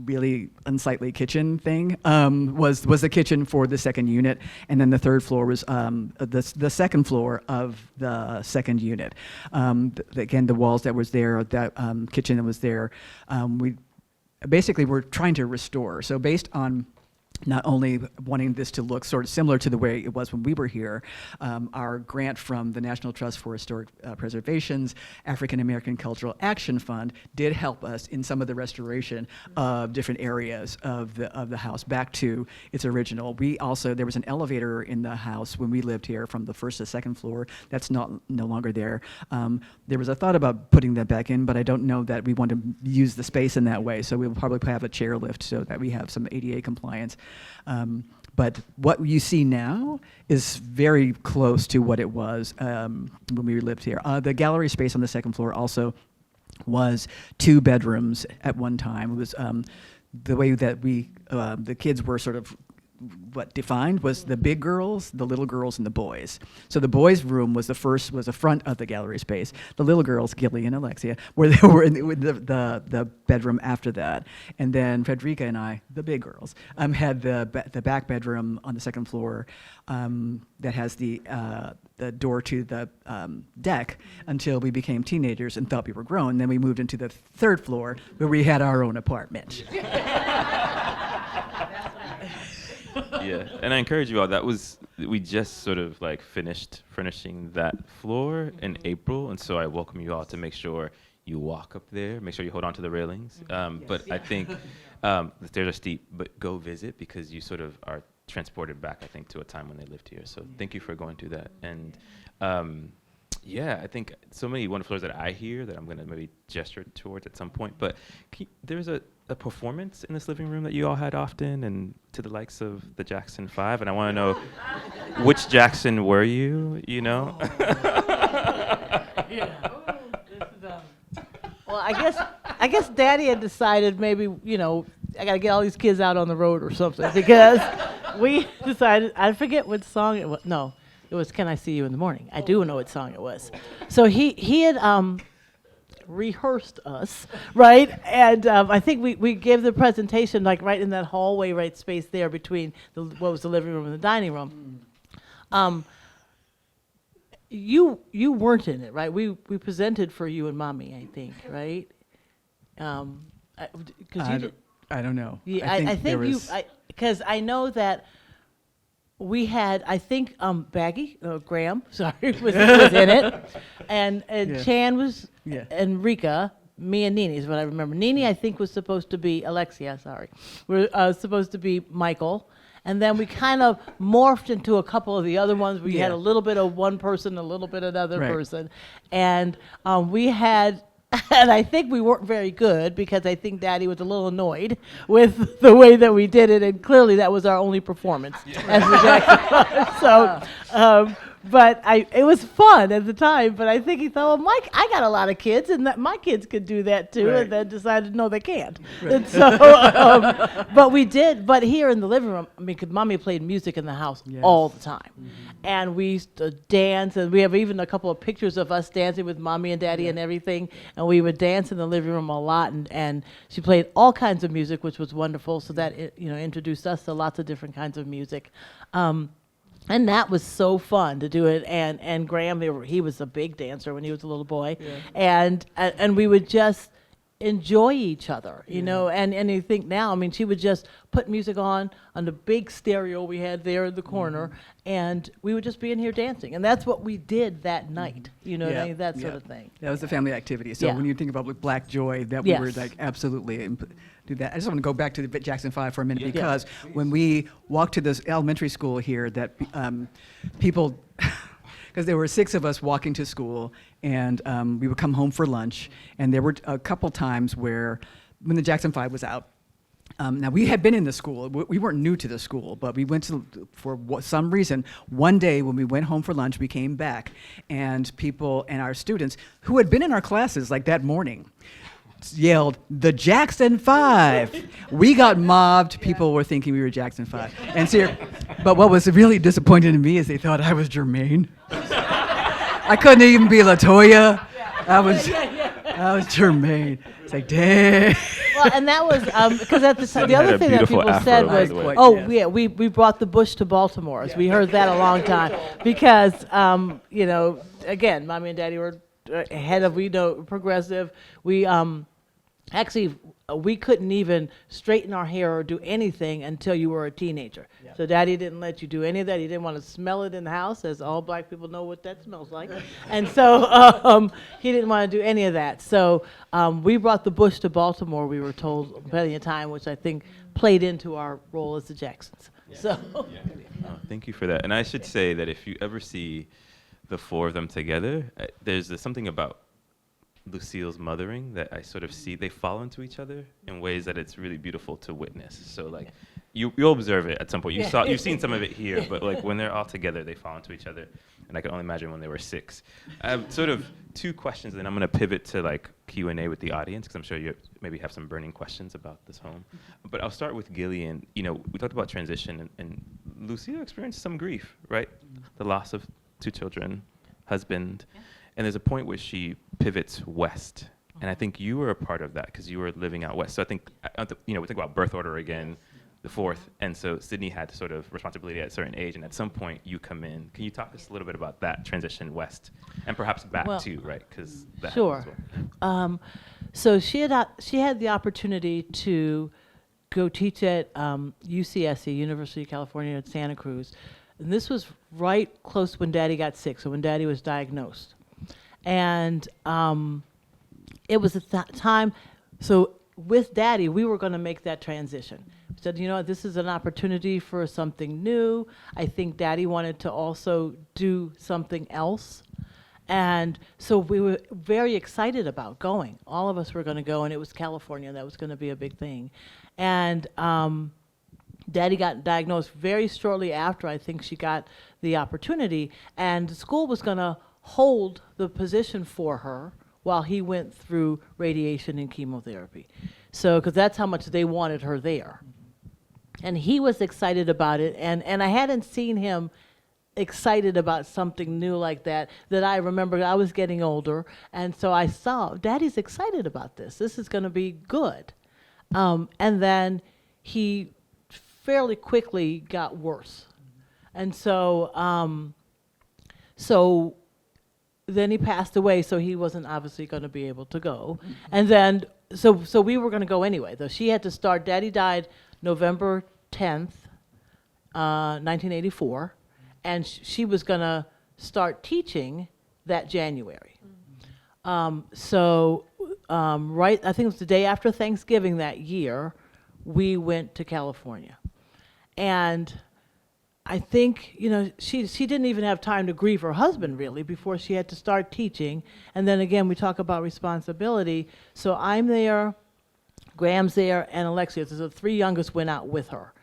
really unsightly kitchen thing, was the kitchen for the second unit, and then the third floor was the second floor of the second unit. Again, the walls that was there, that kitchen that was there, we basically were trying to restore. So based on not only wanting this to look sort of similar to the way it was when we were here, our grant from the National Trust for Historic Preservation's African American Cultural Action Fund did help us in some of the restoration of different areas of the house back to its original. There was an elevator in the house when we lived here from the first to second floor. That's no longer there. There was a thought about putting that back in, but I don't know that we want to use the space in that way. So we will probably have a chairlift so that we have some ADA compliance. But what you see now is very close to what it was when we lived here. The gallery space on the second floor also was 2 bedrooms at one time. It was the way that the kids were sort of defined was the big girls, the little girls, and the boys. So the boys' room was the front of the gallery space. The little girls, Gilly and Alexia, were in the bedroom after that. And then Frederica and I, the big girls, had the back bedroom on the second floor that has the door to the deck until we became teenagers and thought we were grown. Then we moved into the third floor where we had our own apartment. Yeah, and I encourage you all. We just sort of like finished furnishing that floor in April, and so I welcome you all to make sure you walk up there, make sure you hold on to the railings. But I think the stairs are steep, but go visit because you sort of are transported back, I think, to a time when they lived here. So thank you for going through that. And yeah, I think so many wonderful stories that I hear that I'm going to maybe gesture towards at some point. But there's a performance in this living room that you all had often, and to the likes of the Jackson 5. And I want to know, which Jackson were you, you know? Well, I guess Daddy had decided maybe, I got to get all these kids out on the road or something, because we decided, I forget what song it was. No, it was Can I See You in the Morning. I do know what song it was. So he had rehearsed us, right? And I think we gave the presentation like right in that hallway, right space there between what was the living room and the dining room. You weren't in it, right? We presented for you and Mommy, I think, right? I don't know. Yeah, I think because I know that we had, I think, Graham, sorry, was in it, and Yeah. Chan was, Yeah. and Rika, me and Nene is what I remember. Nene, I think, was supposed to be Alexia. Sorry, we're supposed to be Michael, and then we kind of morphed into a couple of the other ones. We had a little bit of one person, a little bit of another Right. person, and we had. And I think we weren't very good because I think Daddy was a little annoyed with the way that we did it, and clearly that was our only performance as the Jackson. So, but it was fun at the time. But I think he thought, well, Mike, I got a lot of kids, and that my kids could do that too, Right. and then decided no, they can't. Right. And so, but we did. But here in the living room, I mean, 'cause Mommy played music in the house all the time, and we used to dance, and we have even a couple of pictures of us dancing with Mommy and Daddy and everything, and we would dance in the living room a lot, and she played all kinds of music, which was wonderful. So that introduced us to lots of different kinds of music. And that was so fun to do it. And Graham, he was a big dancer when he was a little boy. Yeah. And we would just, enjoy each other, you know, and you think now, I mean, she would just put music on the big stereo we had there in the corner, and we would just be in here dancing. And that's what we did that night, you know, what I mean, that sort of thing. That was the family activity. So when you think about Black Joy, that we were like absolutely do that. I just want to go back to the Jackson 5 for a minute because when we walked to this elementary school here, that people, because there were 6 of us walking to school, and we would come home for lunch, and there were a couple times where, when the Jackson 5 was out, now we had been in the school, we weren't new to the school, but we went to, for some reason, one day when we went home for lunch, we came back, and people and our students who had been in our classes like that morning yelled, "The Jackson 5." We got mobbed. People were thinking we were Jackson 5. And so, but what was really disappointing to me is they thought I was Jermaine. I couldn't even be LaToya. I was Jermaine. It's like, dang. Well, and that was, because at the time, the other thing that people said was, we brought the bush to Baltimore. So we heard that a long time. Because, you know, again, Mommy and Daddy were ahead of, progressive. We, actually, we couldn't even straighten our hair or do anything until you were a teenager. Yeah. So Daddy didn't let you do any of that. He didn't want to smell it in the house, as all black people know what that smells like. And so he didn't want to do any of that. So we brought the bush to Baltimore, we were told plenty of time, which I think played into our role as the Jacksons. Yeah. So. Yeah. Oh, thank you for that. And I should say that if you ever see the 4 of them together, there's something about Lucille's mothering that I sort of see. They fall into each other in ways that it's really beautiful to witness. So like you'll observe it at some point. You've seen some of it here, but like when they're all together, they fall into each other. And I can only imagine when they were 6. I have sort of 2 questions, and then I'm going to pivot to like Q&A with the audience, because I'm sure you maybe have some burning questions about this home. But I'll start with Gillian. You know, we talked about transition, and Lucille experienced some grief, right? The loss of 2 children, husband. Yeah. And there's a point where she pivots west. And I think you were a part of that because you were living out west. So I think, you know, we think about birth order again, the 4th. And so Sydney had sort of responsibility at a certain age. And at some point you come in. Can you talk to us a little bit about that transition west and perhaps back too, right? Because that sure. Well. So she had the opportunity to go teach at UCSC, University of California at Santa Cruz. And this was right close when Daddy got sick. So when Daddy was diagnosed. And it was a time, so with Daddy, we were going to make that transition. We said, you know, this is an opportunity for something new. I think Daddy wanted to also do something else. And so we were very excited about going. All of us were going to go, and it was California. That was going to be a big thing. And Daddy got diagnosed very shortly after I think she got the opportunity, and the school was going to hold the position for her while he went through radiation and chemotherapy. So, because that's how much they wanted her there. And he was excited about it, and I hadn't seen him excited about something new like that I remember. I was getting older, and so I saw, Daddy's excited about this. This is going to be good. And then he fairly quickly got worse. And so, then he passed away, so he wasn't obviously going to be able to go. And then, so we were going to go anyway, though. She had to start, Daddy died November 10th, 1984, and she was going to start teaching that January. Right, I think it was the day after Thanksgiving that year, we went to California. And I think, you know, she didn't even have time to grieve her husband, really, before she had to start teaching. And then again, we talk about responsibility. So I'm there, Graham's there, and Alexia. So the 3 youngest went out with her.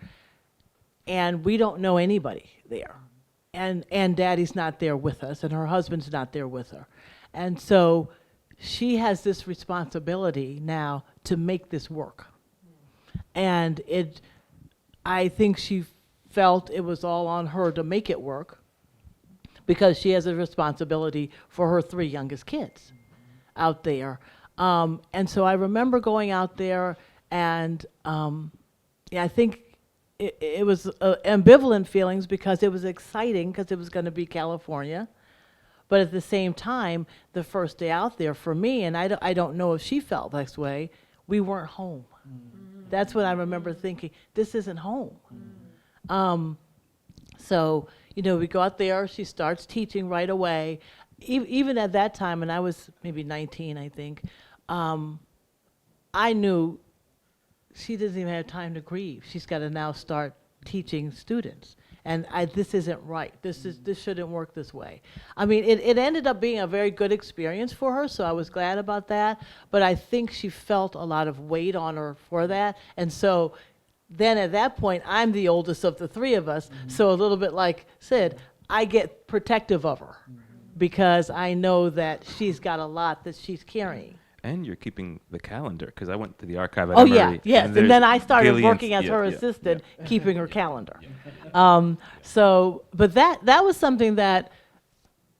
And we don't know anybody there. And Daddy's not there with us, and her husband's not there with her. And so she has this responsibility now to make this work. And I think she felt it was all on her to make it work because she has a responsibility for her 3 youngest kids out there. And so I remember going out there, and I think it was ambivalent feelings because it was exciting because it was going to be California, But at the same time, the first day out there for me, and I don't know if she felt this way, we weren't home. That's what I remember thinking, this isn't home. So, you know, we go out there, she starts teaching right away. Even at that time, and I was maybe 19, I think, I knew she doesn't even have time to grieve. She's got to now start teaching students. And this isn't right. This shouldn't work this way. I mean, it ended up being a very good experience for her, so I was glad about that. But I think she felt a lot of weight on her for that. And so then at that point, I'm the oldest of the three of us. So a little bit like Sid, I get protective of her because I know that she's got a lot that she's carrying. And you're keeping the calendar, because I went to the archive at Oh, Emory, yeah, yes. And then I started billions- working as her assistant, keeping her calendar. So, but that was something that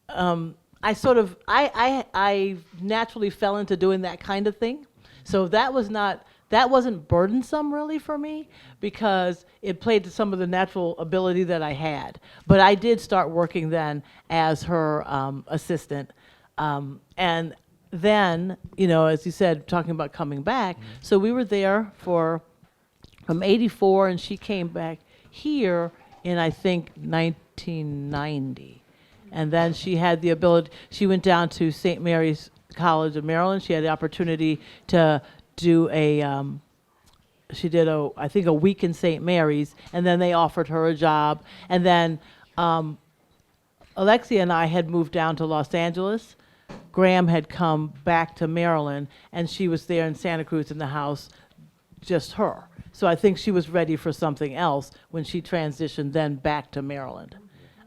I sort of, I naturally fell into doing that kind of thing. So that wasn't burdensome really for me, because it played to some of the natural ability that I had. But I did start working then as her assistant. And then, you know, as you said, talking about coming back, so we were there from 84, and she came back here in, I think, 1990. And then she had the ability, she went down to St. Mary's College of Maryland. She had the opportunity to do she did I think a week in St. Mary's, and then they offered her a job. And then Alexia and I had moved down to Los Angeles. Graham had come back to Maryland, and she was there in Santa Cruz in the house, just her. So I think she was ready for something else when she transitioned then back to Maryland.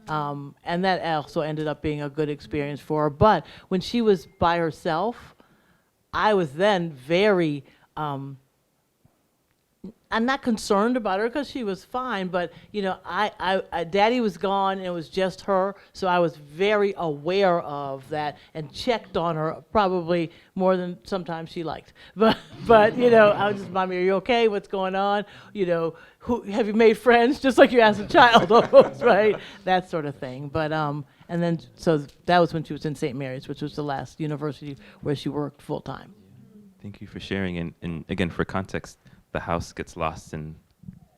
And that also ended up being a good experience for her. But when she was by herself, I was then very, I'm not concerned about her because she was fine, but you know, Daddy was gone and it was just her, so I was very aware of that and checked on her probably more than sometimes she liked. But you know, I was just, Mommy, are you okay? What's going on? You know, have you made friends? Just like you asked a child, almost, right? That sort of thing. But and then so that was when she was in St. Mary's, which was the last university where she worked full time. Thank you for sharing. And again, for context, the house gets lost in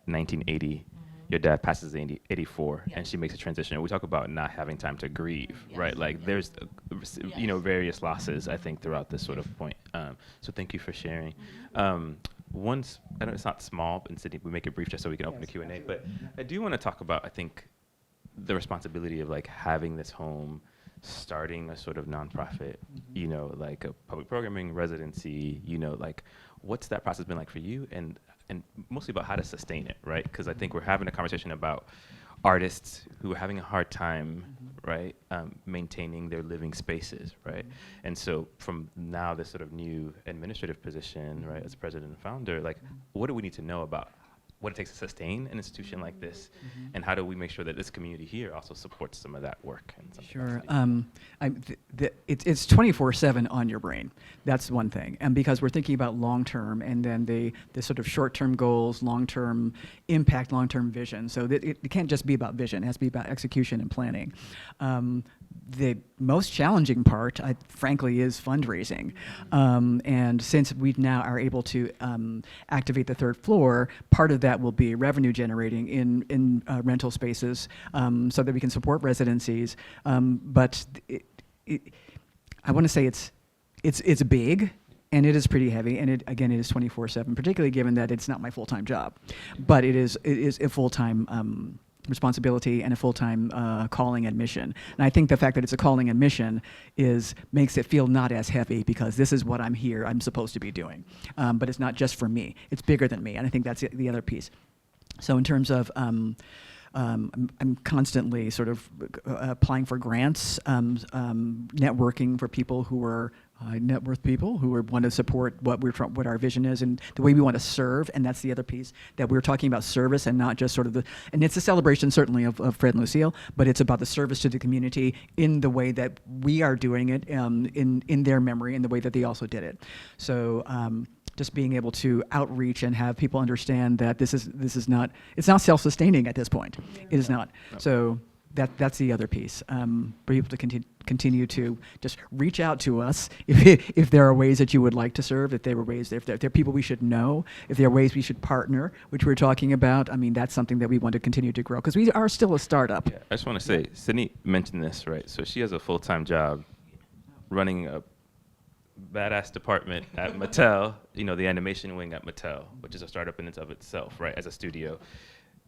1980. Your dad passes in 84, and she makes a transition. And we talk about not having time to grieve, right? Like there's, you know, various losses, I think, throughout this sort of point. So thank you for sharing. Once, I know it's not small, and Sydney, we make it brief just so we can open the Q&A, but I do want to talk about, I think, the responsibility of like having this home, starting a sort of nonprofit, you know, like a public programming residency, you know, like what's that process been like for you, and mostly about how to sustain it, right? Because I think we're having a conversation about artists who are having a hard time, right, maintaining their living spaces, right? And so from now this sort of new administrative position, right, as president and founder, like what do we need to know about what it takes to sustain an institution like this, and how do we make sure that this community here also supports some of that work? Sure. It's 24/7 on your brain. That's one thing. And because we're thinking about long-term, and then the sort of short-term goals, long-term impact, long-term vision. So that it can't just be about vision. It has to be about execution and planning. The most challenging part, frankly, is fundraising. And since we now are able to activate the third floor, part of that will be revenue generating in rental spaces, so that we can support residencies. But I want to say it's big, and it is pretty heavy, and it is 24/7, particularly given that it's not my full-time job, but it is a full-time responsibility and a full-time calling and mission. And I think the fact that it's a calling and mission makes it feel not as heavy, because this is what I'm supposed to be doing. But it's not just for me. It's bigger than me, and I think that's the other piece. So in terms of I'm constantly sort of applying for grants, networking for people who are high net worth people who want to support what our vision is and the way we want to serve. And that's the other piece, that we're talking about service and not just sort of and it's a celebration certainly of Fred and Lucille, but it's about the service to the community in the way that we are doing it, in their memory, in the way that they also did it. So just being able to outreach and have people understand that this is not, it's not self-sustaining at this point. Yeah. It is not. No. So that's the other piece. For people to continue to just reach out to us if there are ways that you would like to serve, if there are people we should know, if there are ways we should partner, which we're talking about. I mean, that's something that we want to continue to grow because we are still a startup. Yeah, I just want to say, Sydney mentioned this, right? So she has a full-time job running a badass department at Mattel, the animation wing at Mattel, which is a startup in and of itself, right, as a studio.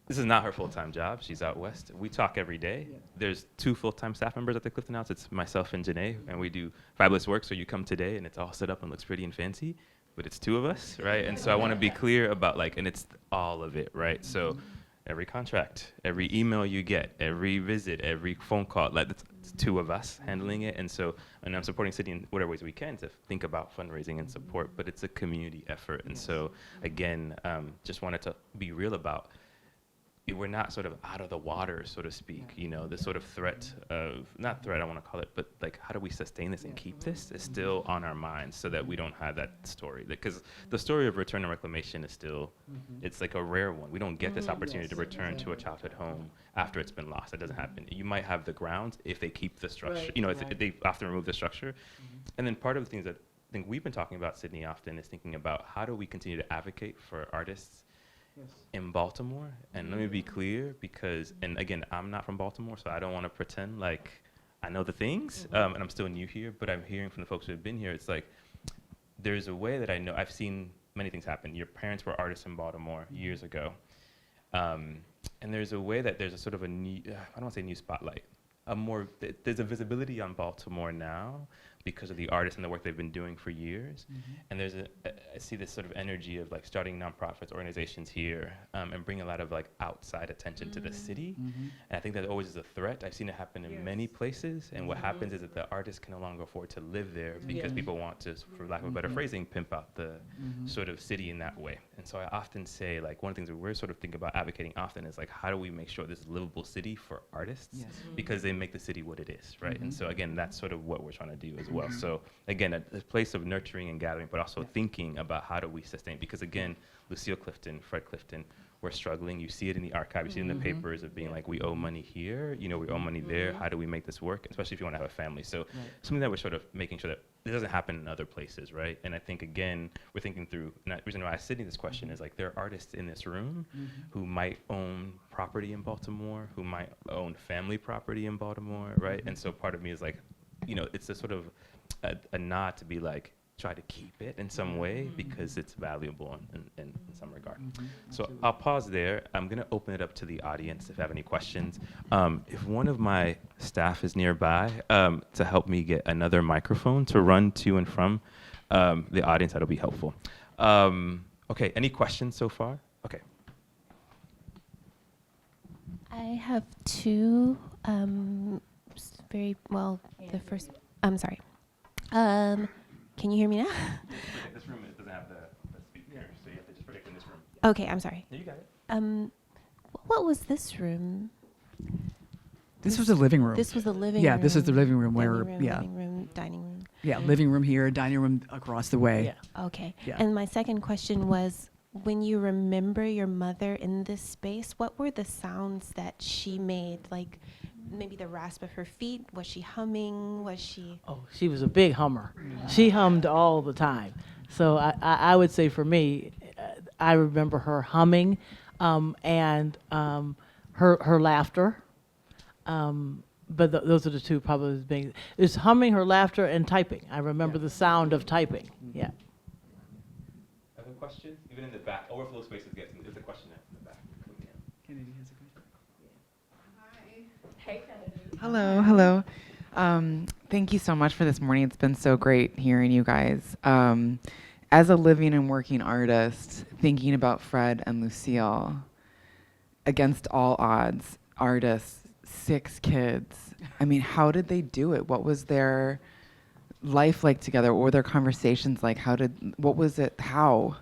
This is not her full-time job. She's out west. We talk every day. Yeah. There's 2 full-time staff members at the Clifton House. It's myself and Janae, and we do fabulous work. So you come today, and it's all set up and looks pretty and fancy, but it's 2 of us, right? And so I want to be clear about, and it's all of it, right? So every contract, every email you get, every visit, every phone call, it's 2 of us handling it. And I'm supporting City in whatever ways we can to think about fundraising and support, but it's a community effort. And so, again, just wanted to be real about we're not sort of out of the water, so to speak, this sort of threat of, not threat I want to call it, but how do we sustain this and keep this is still on our minds so that we don't have that story. Because the story of return and reclamation is still, it's like a rare one. We don't get this opportunity to return to a childhood home after it's been lost. That doesn't happen. You might have the grounds if they keep the structure, if they often remove the structure. And then part of the things that I think we've been talking about, Sydney, often is thinking about how do we continue to advocate for artists in Baltimore. And let me be clear, because, and again, I'm not from Baltimore, so I don't want to pretend like I know the things, and I'm still new here, but I'm hearing from the folks who have been here, it's there's a way that I know, I've seen many things happen. Your parents were artists in Baltimore years ago. And there's a way that there's a sort of a new, I don't want to say new spotlight, there's a visibility on Baltimore now because of the artists and the work they've been doing for years. And I see this sort of energy of starting nonprofits, organizations here, and bringing a lot of outside attention to the city. And I think that always is a threat. I've seen it happen in many places. And what happens is that the artists can no longer afford to live there because people want to, for lack of a better phrasing, pimp out the sort of city in that way. And so I often say, one of the things that we're sort of thinking about advocating often is how do we make sure this is a livable city for artists? Because they make the city what it is, right? And so again, that's sort of what we're trying to do as well. So again, a place of nurturing and gathering, but also thinking about how do we sustain, because again, Lucille Clifton, Fred Clifton, we're struggling. You see it in the archive, you see it in the papers of being we owe money here, we owe money there. How do we make this work? Especially if you want to have a family. So something that we're sort of making sure that it doesn't happen in other places, right? And I think, again, we're thinking through, and the reason why I asked Sydney this question is there are artists in this room who might own property in Baltimore, who might own family property in Baltimore, right? And so part of me is it's a sort of a nod to be try to keep it in some way because it's valuable in some regard. So I'll pause there. I'm going to open it up to the audience if you have any questions. If one of my staff is nearby to help me get another microphone to run to and from the audience, that'll be helpful. Okay, any questions so far? Okay. I have 2 very well, the first, I'm sorry. Can you hear me now? This room doesn't have the speaker, so you have to just predict in this room. Okay, I'm sorry. Yeah, you got it. What was this room? This was the living room. This was the living room. Yeah, this is the living room where, living room, dining room. Yeah, living room here, dining room across the way. Yeah. Okay. Yeah. And my second question was, when you remember your mother in this space, what were the sounds that she made? Maybe the rasp of her feet? Was she humming? Was she? Oh, she was a big hummer. She hummed all the time. So I would say for me, I remember her humming and her laughter. But those are the 2 probably things. It's humming, her laughter, and typing. I remember the sound of typing. Yeah. Other questions? Even in the back, overflow spaces get there's a question in the back. Kennedy has a question. Hey, hello. Thank you so much for this morning. It's been so great hearing you guys. As a living and working artist, thinking about Fred and Lucille, against all odds, artists, 6 kids. I mean, how did they do it? What was their life like together? What were their conversations like? What was it? How?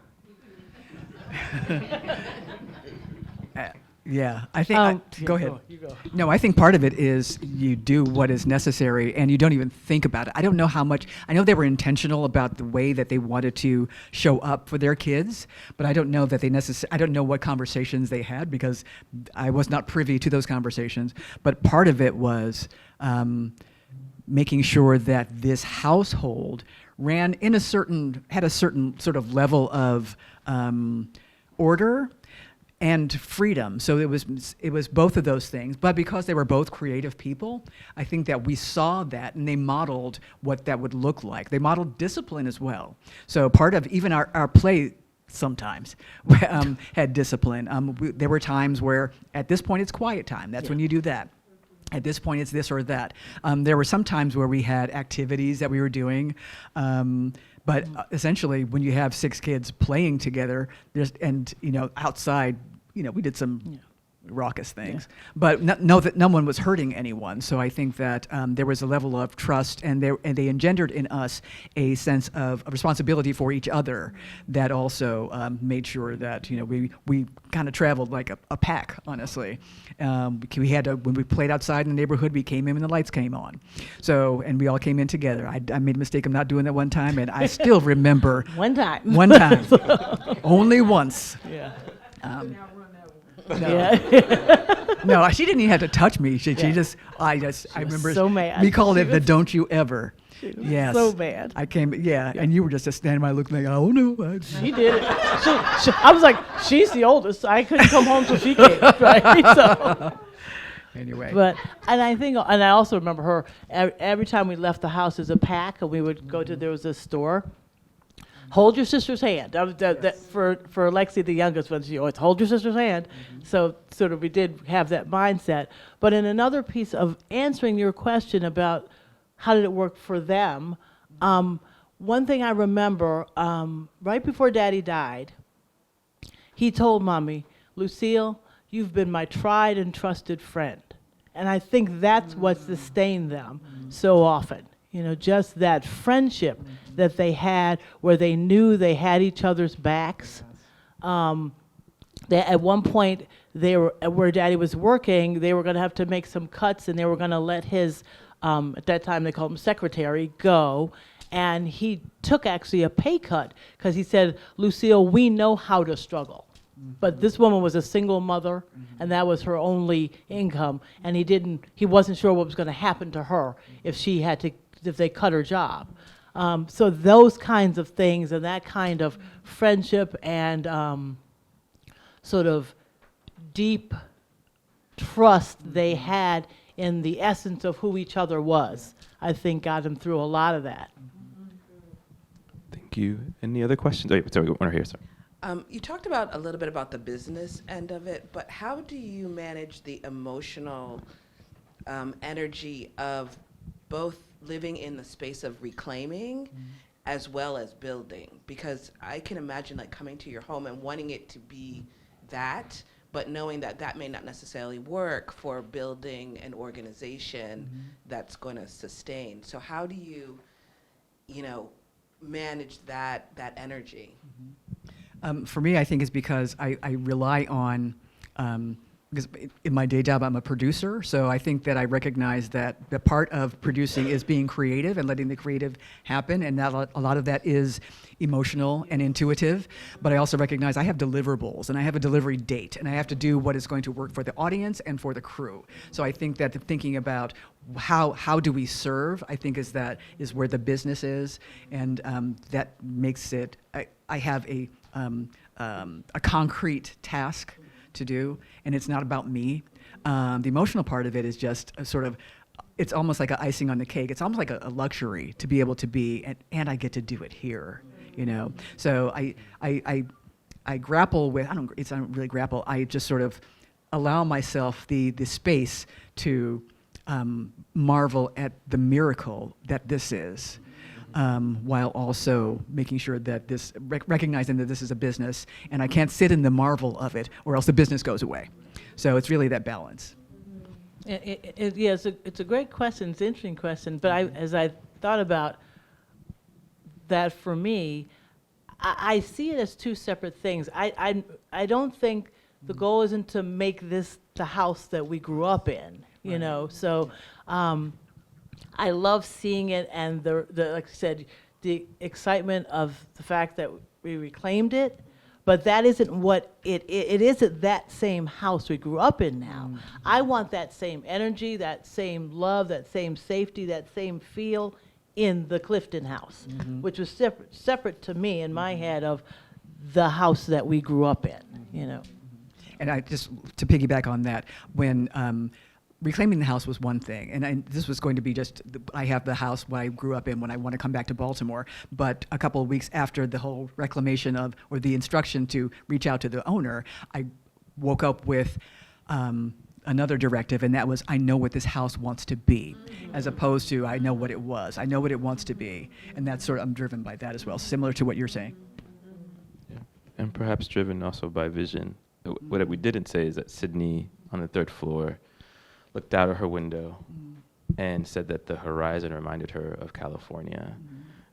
Yeah, I think. Go ahead. You go. No, I think part of it is you do what is necessary and you don't even think about it. I don't know how much, I know they were intentional about the way that they wanted to show up for their kids, but I don't know that I don't know what conversations they had because I was not privy to those conversations. But part of it was making sure that this household ran had a certain sort of level of order and freedom. So it was both of those things. But because they were both creative people, I think that we saw that and they modeled what that would look like. They modeled discipline as well. So part of even our play sometimes had discipline. There were times where at this point it's quiet time. That's when you do that. At this point, it's this or that. There were some times where we had activities that we were doing, but essentially, when you have 6 kids playing together, outside, we did some raucous things, but know that no one was hurting anyone. So I think that there was a level of trust, and they engendered in us a sense of responsibility for each other that also made sure that we kind of traveled like a pack. Honestly, we had when we played outside in the neighborhood, we came in when the lights came on. So and we all came in together. I made a mistake of not doing that one time, and I still remember One time, only once. Yeah. No, she didn't even have to touch me. I remember. So mad. We called it the "Don't You Ever." Yes. So mad. I came. Yeah, and you were just standing by looking like, oh no. She did it. I was like, she's the oldest. I couldn't come home till she came. Right. So. Anyway. And I also remember her. Every time we left the house as a pack, and we would go to, there was a store. Hold your sister's hand. That for Lexi, the youngest one, she always hold your sister's hand. Mm-hmm. So sort of we did have that mindset. But in another piece of answering your question about how did it work for them, one thing I remember, right before Daddy died, he told Mommy, Lucille, you've been my tried and trusted friend. And I think that's what sustained them so often. Just that friendship that they had where they knew they had each other's backs. At one point, they were where Daddy was working, they were going to have to make some cuts, and they were going to let his, at that time they called him secretary, go. And he took actually a pay cut because he said, Lucille, we know how to struggle. But this woman was a single mother, and that was her only income. And he wasn't sure what was going to happen to her if they cut her job. So those kinds of things and that kind of friendship and sort of deep trust they had in the essence of who each other was, I think got them through a lot of that. Thank you. Any other questions? Oh, sorry, one here, sorry. You talked about a little bit about the business end of it, but how do you manage the emotional energy of both living in the space of reclaiming as well as building? Because I can imagine coming to your home and wanting it to be that, but knowing that may not necessarily work for building an organization that's going to sustain. So how do you, manage that energy? For me, I think it's because I rely on, because in my day job, I'm a producer, so I think that I recognize that the part of producing is being creative and letting the creative happen, and that a lot of that is emotional and intuitive, but I also recognize I have deliverables, and I have a delivery date, and I have to do what is going to work for the audience and for the crew. So I think that thinking about how do we serve, I think is where the business is, and that makes it, I have a concrete task to do, and it's not about me. The emotional part of it is just a sort of, it's almost like an icing on the cake. It's almost like a luxury to be able to be, and I get to do it here, So I grapple with, it's not really grapple, I just sort of allow myself the space to marvel at the miracle that this is. While also making sure that recognizing that this is a business, and I can't sit in the marvel of it, or else the business goes away. So it's really that balance. It's a great question. It's an interesting question. But as I thought about that, for me, I see it as two separate things. I don't think The goal isn't to make this the house that we grew up in, you know. So I love seeing it, and the like I said, the excitement of the fact that we reclaimed it. But that isn't what it isn't that same house we grew up in now. I want that same energy, that same love, that same safety, that same feel in the Clifton house, which was separate to me in my head of the house that we grew up in, you know. And I just, to piggyback on that, when reclaiming the house was one thing, and this was going to be just, I have the house where I grew up in when I want to come back to Baltimore, but a couple of weeks after the whole reclamation of, or the instruction to reach out to the owner, I woke up with another directive, and that was, I know what this house wants to be, as opposed to, I know what it was. I know what it wants to be, and that's sort of, I'm driven by that as well, similar to what you're saying. Yeah. And perhaps driven also by vision. What we didn't say is that Sydney, on the 3rd floor, looked out of her window and said that the horizon reminded her of California.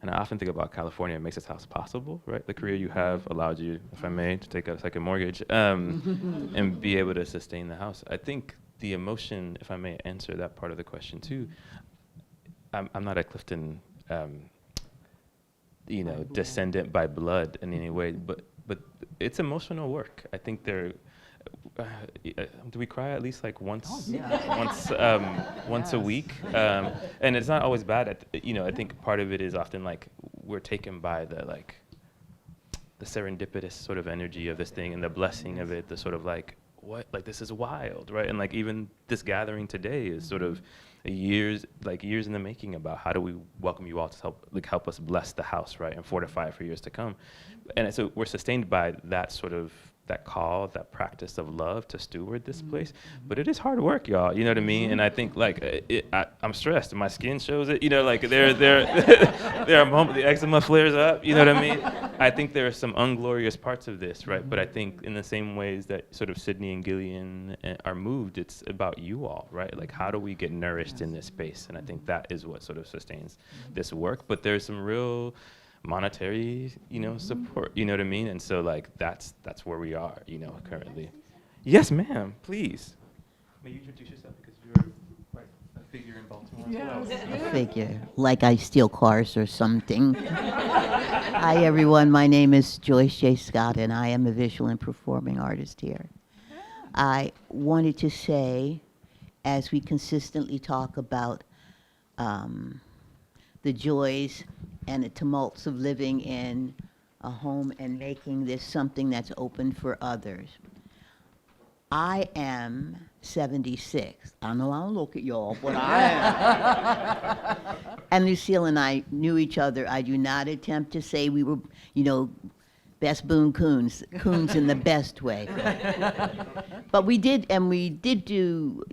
And I often think about California makes this house possible, right? The career you have allowed you, if I may, to take a second mortgage and be able to sustain the house. I think the emotion, if I may answer that part of the question too, I'm not a Clifton, descendant by blood in any way, but it's emotional work. I think there. Do we cry at least like once a week? And it's not always bad. I think part of it is often like we're taken by the serendipitous sort of energy of this thing and the blessing of it. The sort of like this is wild, right? And like even this gathering today is sort of years in the making about how do we welcome you all to help us bless the house, right, and fortify it for years to come. And so we're sustained by that sort of that call, that practice of love to steward this place. But it is hard work, y'all. You know what I mean? And I think I'm stressed. My skin shows it. You know, like there are moments the eczema flares up. You know what I mean? I think there are some unglorious parts of this, right? But I think in the same ways that sort of Sydney and Gillian are moved, it's about you all, right? Like how do we get nourished in this space? And I think that is what sort of sustains this work. But there's some real monetary, support, you know what I mean? And so like that's where we are, currently. Yes, ma'am, please. May you introduce yourself because you're quite a figure in Baltimore as well. A figure, like I steal cars or something. Hi everyone, my name is Joyce J. Scott and I am a visual and performing artist here. I wanted to say, as we consistently talk about the joys and the tumults of living in a home and making this something that's open for others. I am 76. I know I don't look at y'all, but I am. And Lucille and I knew each other. I do not attempt to say we were, best boon coons in the best way. But we did do,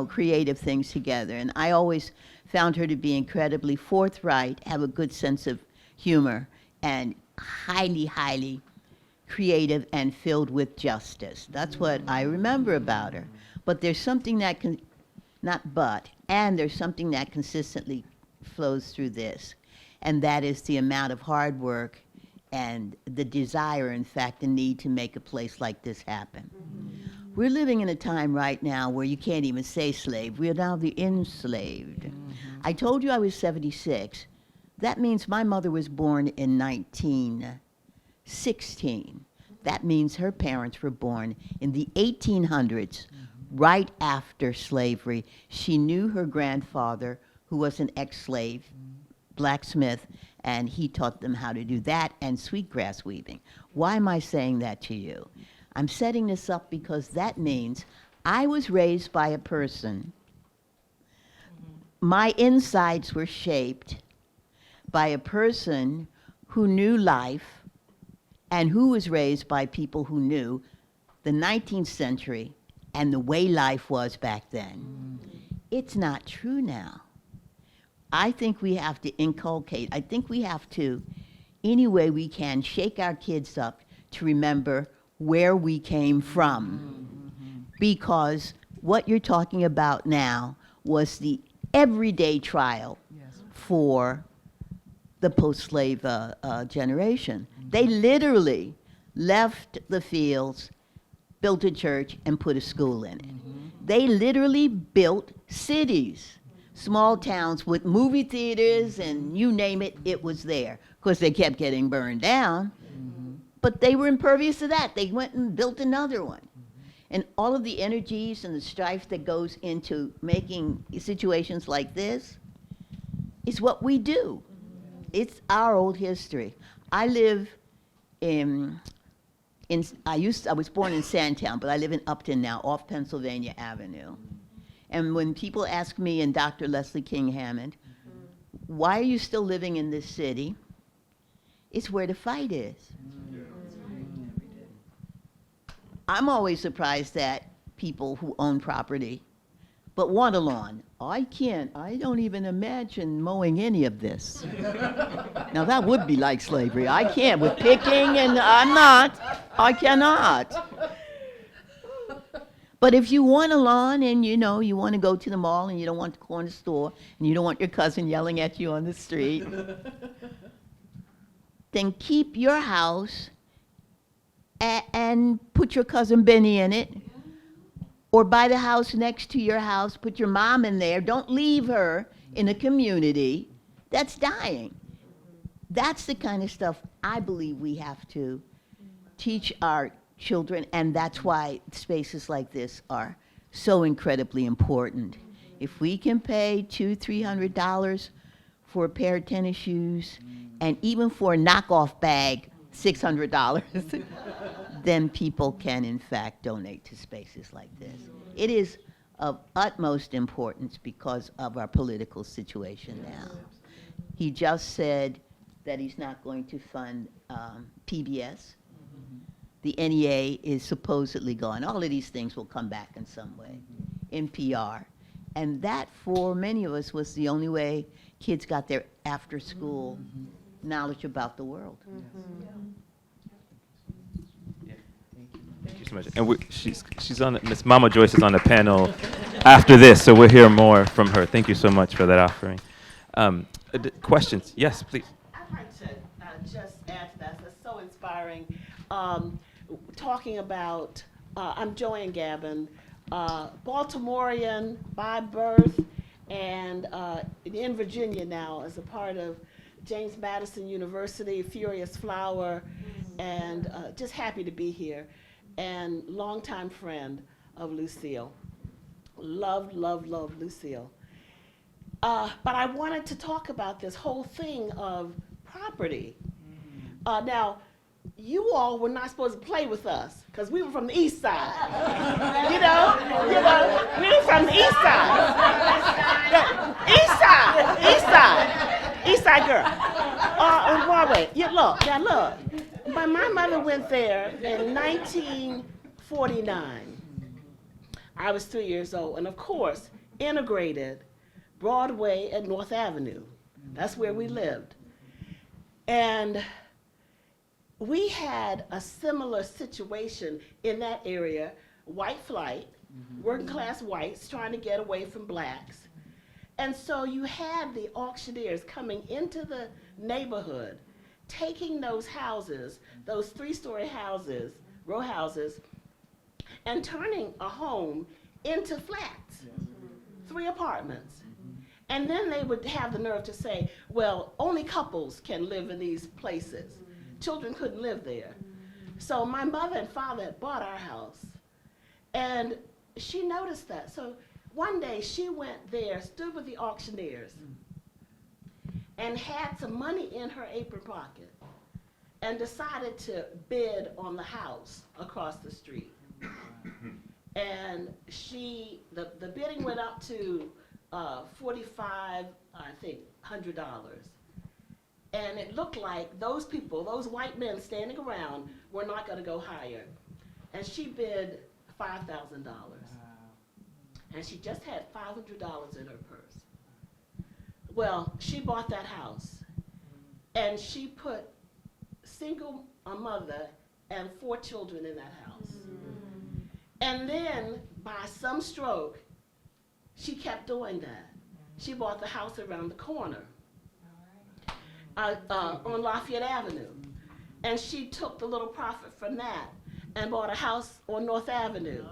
creative things together. And I always found her to be incredibly forthright, have a good sense of humor, and highly, highly creative and filled with justice. That's what I remember about her. But there's something that there's something that consistently flows through this, and that is the amount of hard work and the desire, in fact, the need to make a place like this happen. We're living in a time right now where you can't even say slave. We are now the enslaved. I told you I was 76. That means my mother was born in 1916. That means her parents were born in the 1800s, right after slavery. She knew her grandfather, who was an ex-slave, blacksmith, and he taught them how to do that and sweetgrass weaving. Why am I saying that to you? I'm setting this up because that means I was raised by a person. My insides were shaped by a person who knew life and who was raised by people who knew the 19th century and the way life was back then. It's not true now. I think we have to inculcate, I think we have to, any way we can, shake our kids up to remember where we came from. Because what you're talking about now was the everyday trial for the post-slave generation. They literally left the fields built a church, and put a school in it. They literally built cities, small towns with movie theaters and you name it, it was there. Of course, they kept getting burned down, but they were impervious to that. They went and built another one. And all of the energies and the strife that goes into making situations like this is what we do. It's our old history. I live I was born in Sandtown, but I live in Upton now, off Pennsylvania Avenue. And when people ask me and Dr. Leslie King Hammond, why are you still living in this city? It's where the fight is. I'm always surprised at people who own property, but want a lawn. I don't even imagine mowing any of this. Now that would be like slavery. I can't with picking, and I cannot. But if you want a lawn and you want to go to the mall and you don't want the corner store and you don't want your cousin yelling at you on the street, then keep your house and put your cousin Benny in it, or buy the house next to your house, put your mom in there. Don't leave her in a community that's dying. That's the kind of stuff I believe we have to teach our children, and that's why spaces like this are so incredibly important. If we can pay $200-300 for a pair of tennis shoes, and even for a knockoff bag, $600, then people can in fact donate to spaces like this. It is of utmost importance because of our political situation now. He just said that he's not going to fund PBS. The NEA is supposedly gone. All of these things will come back in some way. NPR. And that, for many of us, was the only way kids got their after-school knowledge about the world. Thank you so much. And she's on. Miss Mama Joyce is on the panel after this, so we'll hear more from her. Thank you so much for that offering. Questions? Yes, please. I'd like to just add to that. That's so inspiring. Talking about, I'm Joanne Gavin, Baltimorean by birth, and in Virginia now as a part of James Madison University, Furious Flower, and just happy to be here. And longtime friend of Lucille. Love, love, love Lucille. But I wanted to talk about this whole thing of property. Now, you all were not supposed to play with us because we were from the east side. we were from the east side. East side girl. On Broadway. Look. My mother went there in 1949. I was 3 years old, and of course, integrated Broadway and North Avenue. That's where we lived. And we had a similar situation in that area, white flight, working class whites trying to get away from blacks. And so you had the auctioneers coming into the neighborhood, taking those houses, those 3-story houses, row houses, and turning a home into flats, 3 apartments. And then they would have the nerve to say, well, only couples can live in these places. Children couldn't live there. So my mother and father had bought our house, and she noticed that. So one day she went there, stood with the auctioneers, and had some money in her apron pocket, and decided to bid on the house across the street. And the bidding went up to $4,500, and it looked like those people, those white men standing around, were not going to go higher. And she bid $5,000. And she just had $500 in her purse. Well, she bought that house, and she put a mother and 4 children in that house. And then, by some stroke, she kept doing that. She bought the house around the corner on Lafayette Avenue. And she took the little profit from that and bought a house on North Avenue.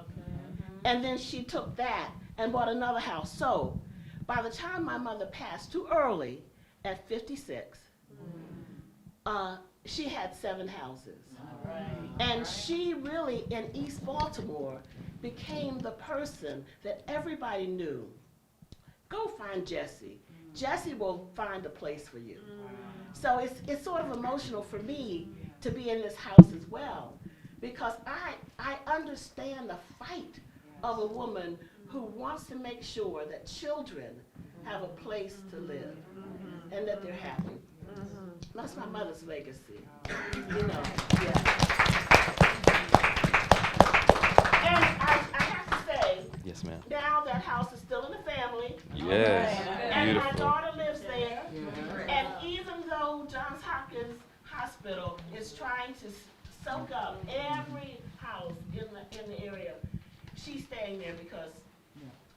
And then she took that and bought another house. So by the time my mother passed too early at 56, she had 7 houses. And she really, in East Baltimore, became the person that everybody knew. Go find Jessie. Jessie will find a place for you. So it's sort of emotional for me to be in this house as well, because I understand the fight of a woman who wants to make sure that children have a place to live and that they're happy. That's my mother's legacy, you know. Yeah. And I have to say, Yes, ma'am. now that house is still in the family. Yes. And my Beautiful. daughter lives there. And even though Johns Hopkins Hospital is trying to soak up every house in the area, she's staying there because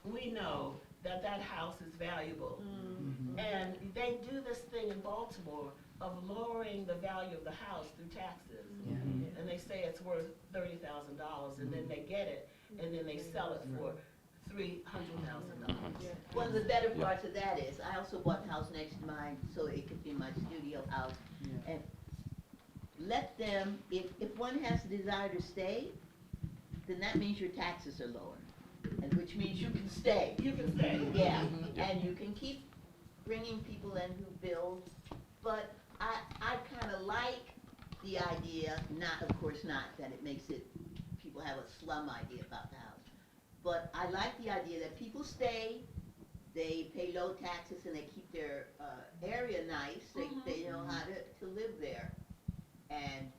we know that that house is valuable. And they do this thing in Baltimore of lowering the value of the house through taxes. And they say it's worth $30,000, and then they get it, and then they sell it for $300,000. One of the better parts of that is, I also bought the house next to mine, so it could be my studio house. And let them, if one has the desire to stay, then that means your taxes are lower, and which means you can stay. You can stay. Yeah, and you can keep bringing people in who build, but I kind of like the idea, not, of course not, that it makes it, people have a slum idea about the house, but I like the idea that people stay, they pay low taxes, and they keep their area nice, they know how to live there. And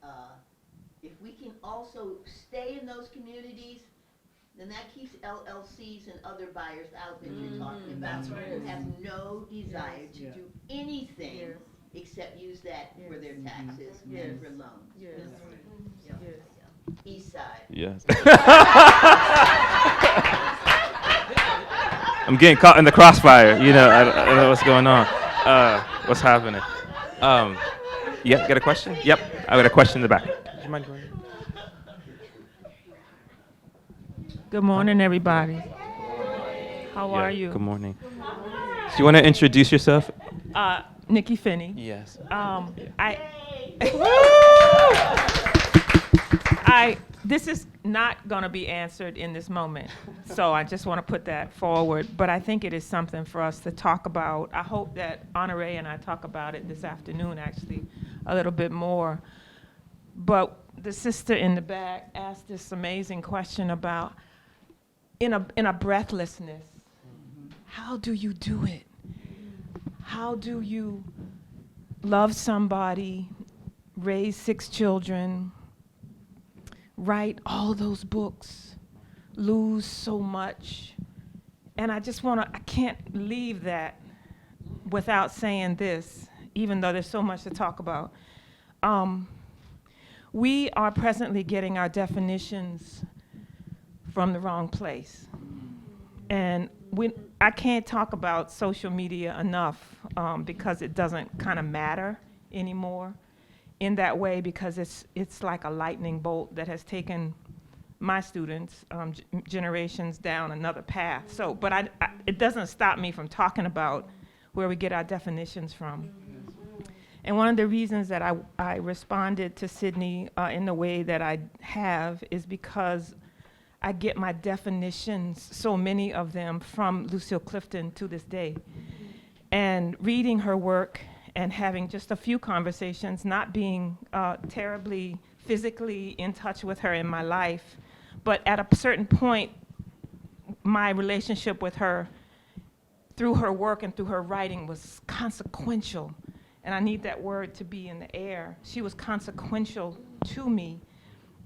if we can also stay in those communities, then that keeps LLCs and other buyers out that you're talking about. That's right. Who have no desire to do anything except use that for their taxes and for loans. Yes. Yeah. East side. Yes. I'm getting caught in the crossfire. You know, I don't know what's going on. What's happening? Yeah, got a question? Yep, I got a question in the back. Do you mind joining? Good morning, everybody. How are you? Good morning. Do you want to introduce yourself? Nikki Finney. Yes. This is not going to be answered in this moment, so I just want to put that forward. But I think it is something for us to talk about. I hope that Honorée and I talk about it this afternoon, actually, a little bit more. But the sister in the back asked this amazing question about, in a breathlessness, how do you do it? How do you love somebody, raise 6 children, write all those books, lose so much? And I can't leave that without saying this, even though there's so much to talk about. We are presently getting our definitions from the wrong place. And I can't talk about social media enough because it doesn't kind of matter anymore in that way, because it's like a lightning bolt that has taken my students generations down another path. So, but it doesn't stop me from talking about where we get our definitions from. And one of the reasons that I responded to Sydney in the way that I have is because I get my definitions, so many of them, from Lucille Clifton to this day. And reading her work and having just a few conversations, not being terribly physically in touch with her in my life, but at a certain point, my relationship with her through her work and through her writing was consequential. And I need that word to be in the air. She was consequential to me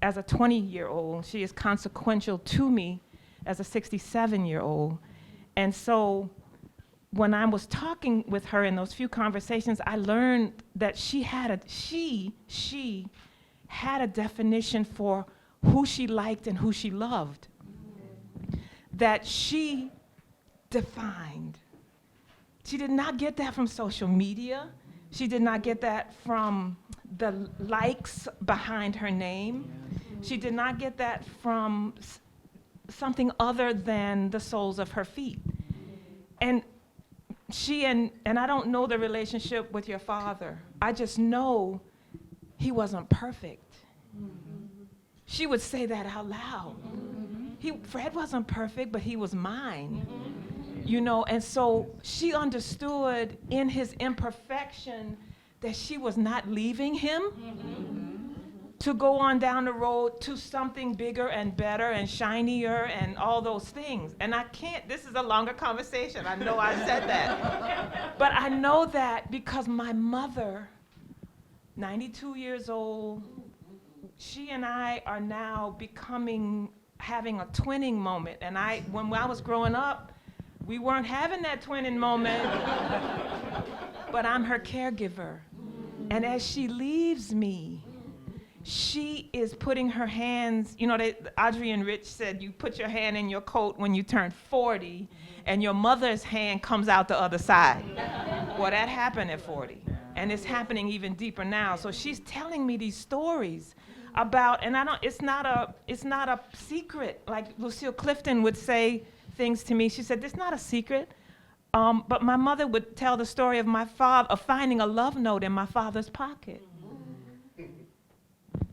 as a 20-year-old. She is consequential to me as a 67-year-old. And so when I was talking with her in those few conversations, I learned that she had a definition for who she liked and who she loved, that she defined. She did not get that from social media. She did not get that from the likes behind her name. She did not get that from something other than the soles of her feet. And she and I don't know the relationship with your father. I just know he wasn't perfect. She would say that out loud. Fred wasn't perfect, but he was mine. You know, and so she understood in his imperfection that she was not leaving him to go on down the road to something bigger and better and shinier and all those things. And I can't, this is a longer conversation. I know I said that. But I know that because my mother, 92 years old, she and I are now having a twinning moment. And when I was growing up, we weren't having that twinning moment, but I'm her caregiver. And as she leaves me, she is putting her hands, you know, Adrienne Rich said, you put your hand in your coat when you turn 40, and your mother's hand comes out the other side. Well, that happened at 40, and it's happening even deeper now. So she's telling me these stories about, and it's not a secret. Like Lucille Clifton would say things to me. She said, "This is not a secret." But my mother would tell the story of my father, of finding a love note in my father's pocket.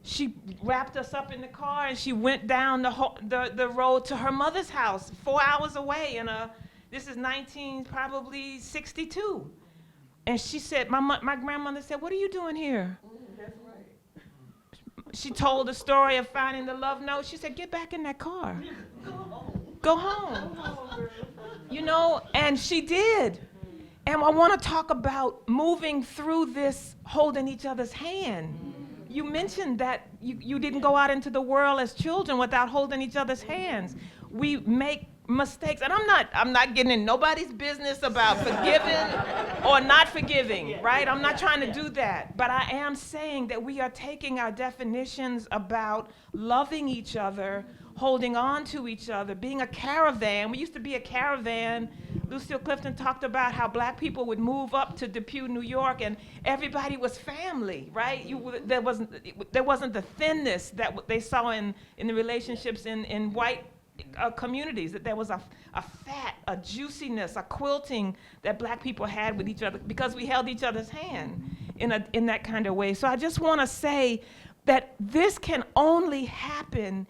She wrapped us up in the car and she went down the road to her mother's house, 4 hours away. This is probably 62. And she said, my grandmother said, "What are you doing here?" That's right. She told the story of finding the love note. She said, "Get back in that car. Go home." You know, and she did. And I want to talk about moving through this, holding each other's hand. You mentioned that you didn't go out into the world as children without holding each other's hands. We make mistakes, and I'm not getting in nobody's business about forgiving or not forgiving, right? I'm not trying to do that. But I am saying that we are taking our definitions about loving each other, holding on to each other, being a caravan. We used to be a caravan. Lucille Clifton talked about how black people would move up to Depew, New York, and everybody was family, right? There wasn't the thinness that they saw in the relationships in white communities, that there was a fat, a juiciness, a quilting that black people had with each other because we held each other's hand in that kind of way. So I just want to say that this can only happen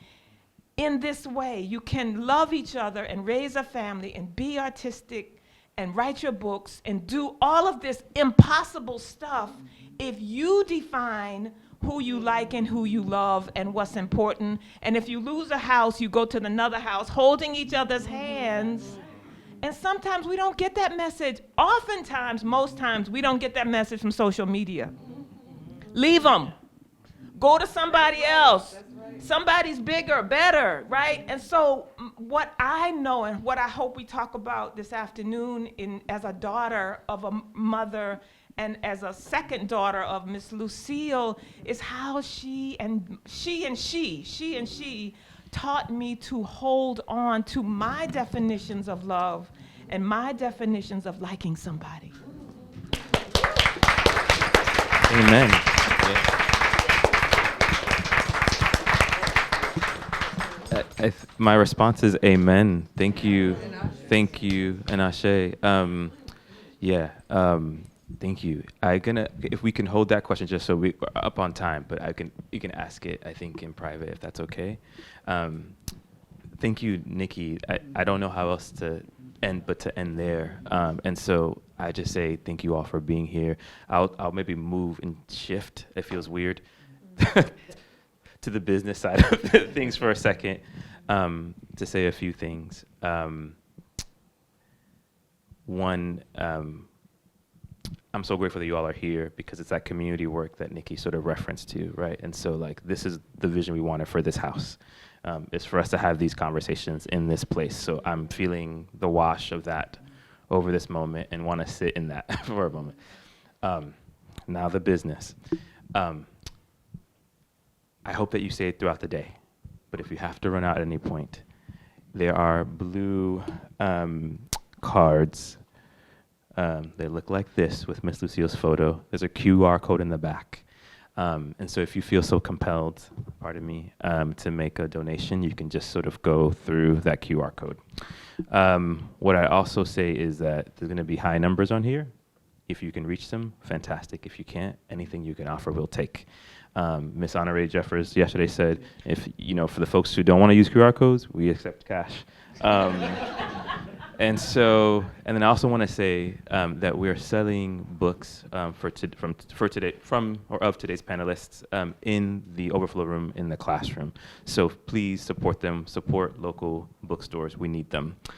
in this way. You can love each other and raise a family and be artistic and write your books and do all of this impossible stuff if you define who you like and who you love and what's important. And if you lose a house, you go to another house holding each other's hands. And sometimes we don't get that message. Oftentimes, most times, we don't get that message from social media. Leave them. Go to somebody else. Somebody's bigger, better, right? And so what I know and what I hope we talk about this afternoon as a daughter of a mother and as a second daughter of Miss Lucille is how she taught me to hold on to my definitions of love and my definitions of liking somebody. Amen. Yeah. My response is amen. Thank you, and ashe. Thank you. If we can hold that question just so we're up on time, but you can ask it, I think, in private if that's okay. Thank you, Nikki. I don't know how else to end but to end there. And so I just say thank you all for being here. I'll maybe move and shift. It feels weird. To the business side of things for a second, to say a few things. One, I'm so grateful that you all are here because it's that community work that Nikki sort of referenced to, right? And so this is the vision we wanted for this house, is for us to have these conversations in this place. So I'm feeling the wash of that over this moment and want to sit in that for a moment. Now the business. I hope that you say it throughout the day, but if you have to run out at any point, there are blue cards. They look like this with Miss Lucille's photo. There's a QR code in the back. And so if you feel so compelled, pardon me, to make a donation, you can just sort of go through that QR code. What I also say is that there's going to be high numbers on here. If you can reach them, fantastic. If you can't, anything you can offer, we'll take. Miss Honorée Jeffers yesterday said, if, you know, for the folks who don't want to use QR codes, we accept cash. And then I also want to say that we're selling books of today's panelists in the overflow room in the classroom. So please support them, support local bookstores. We need them.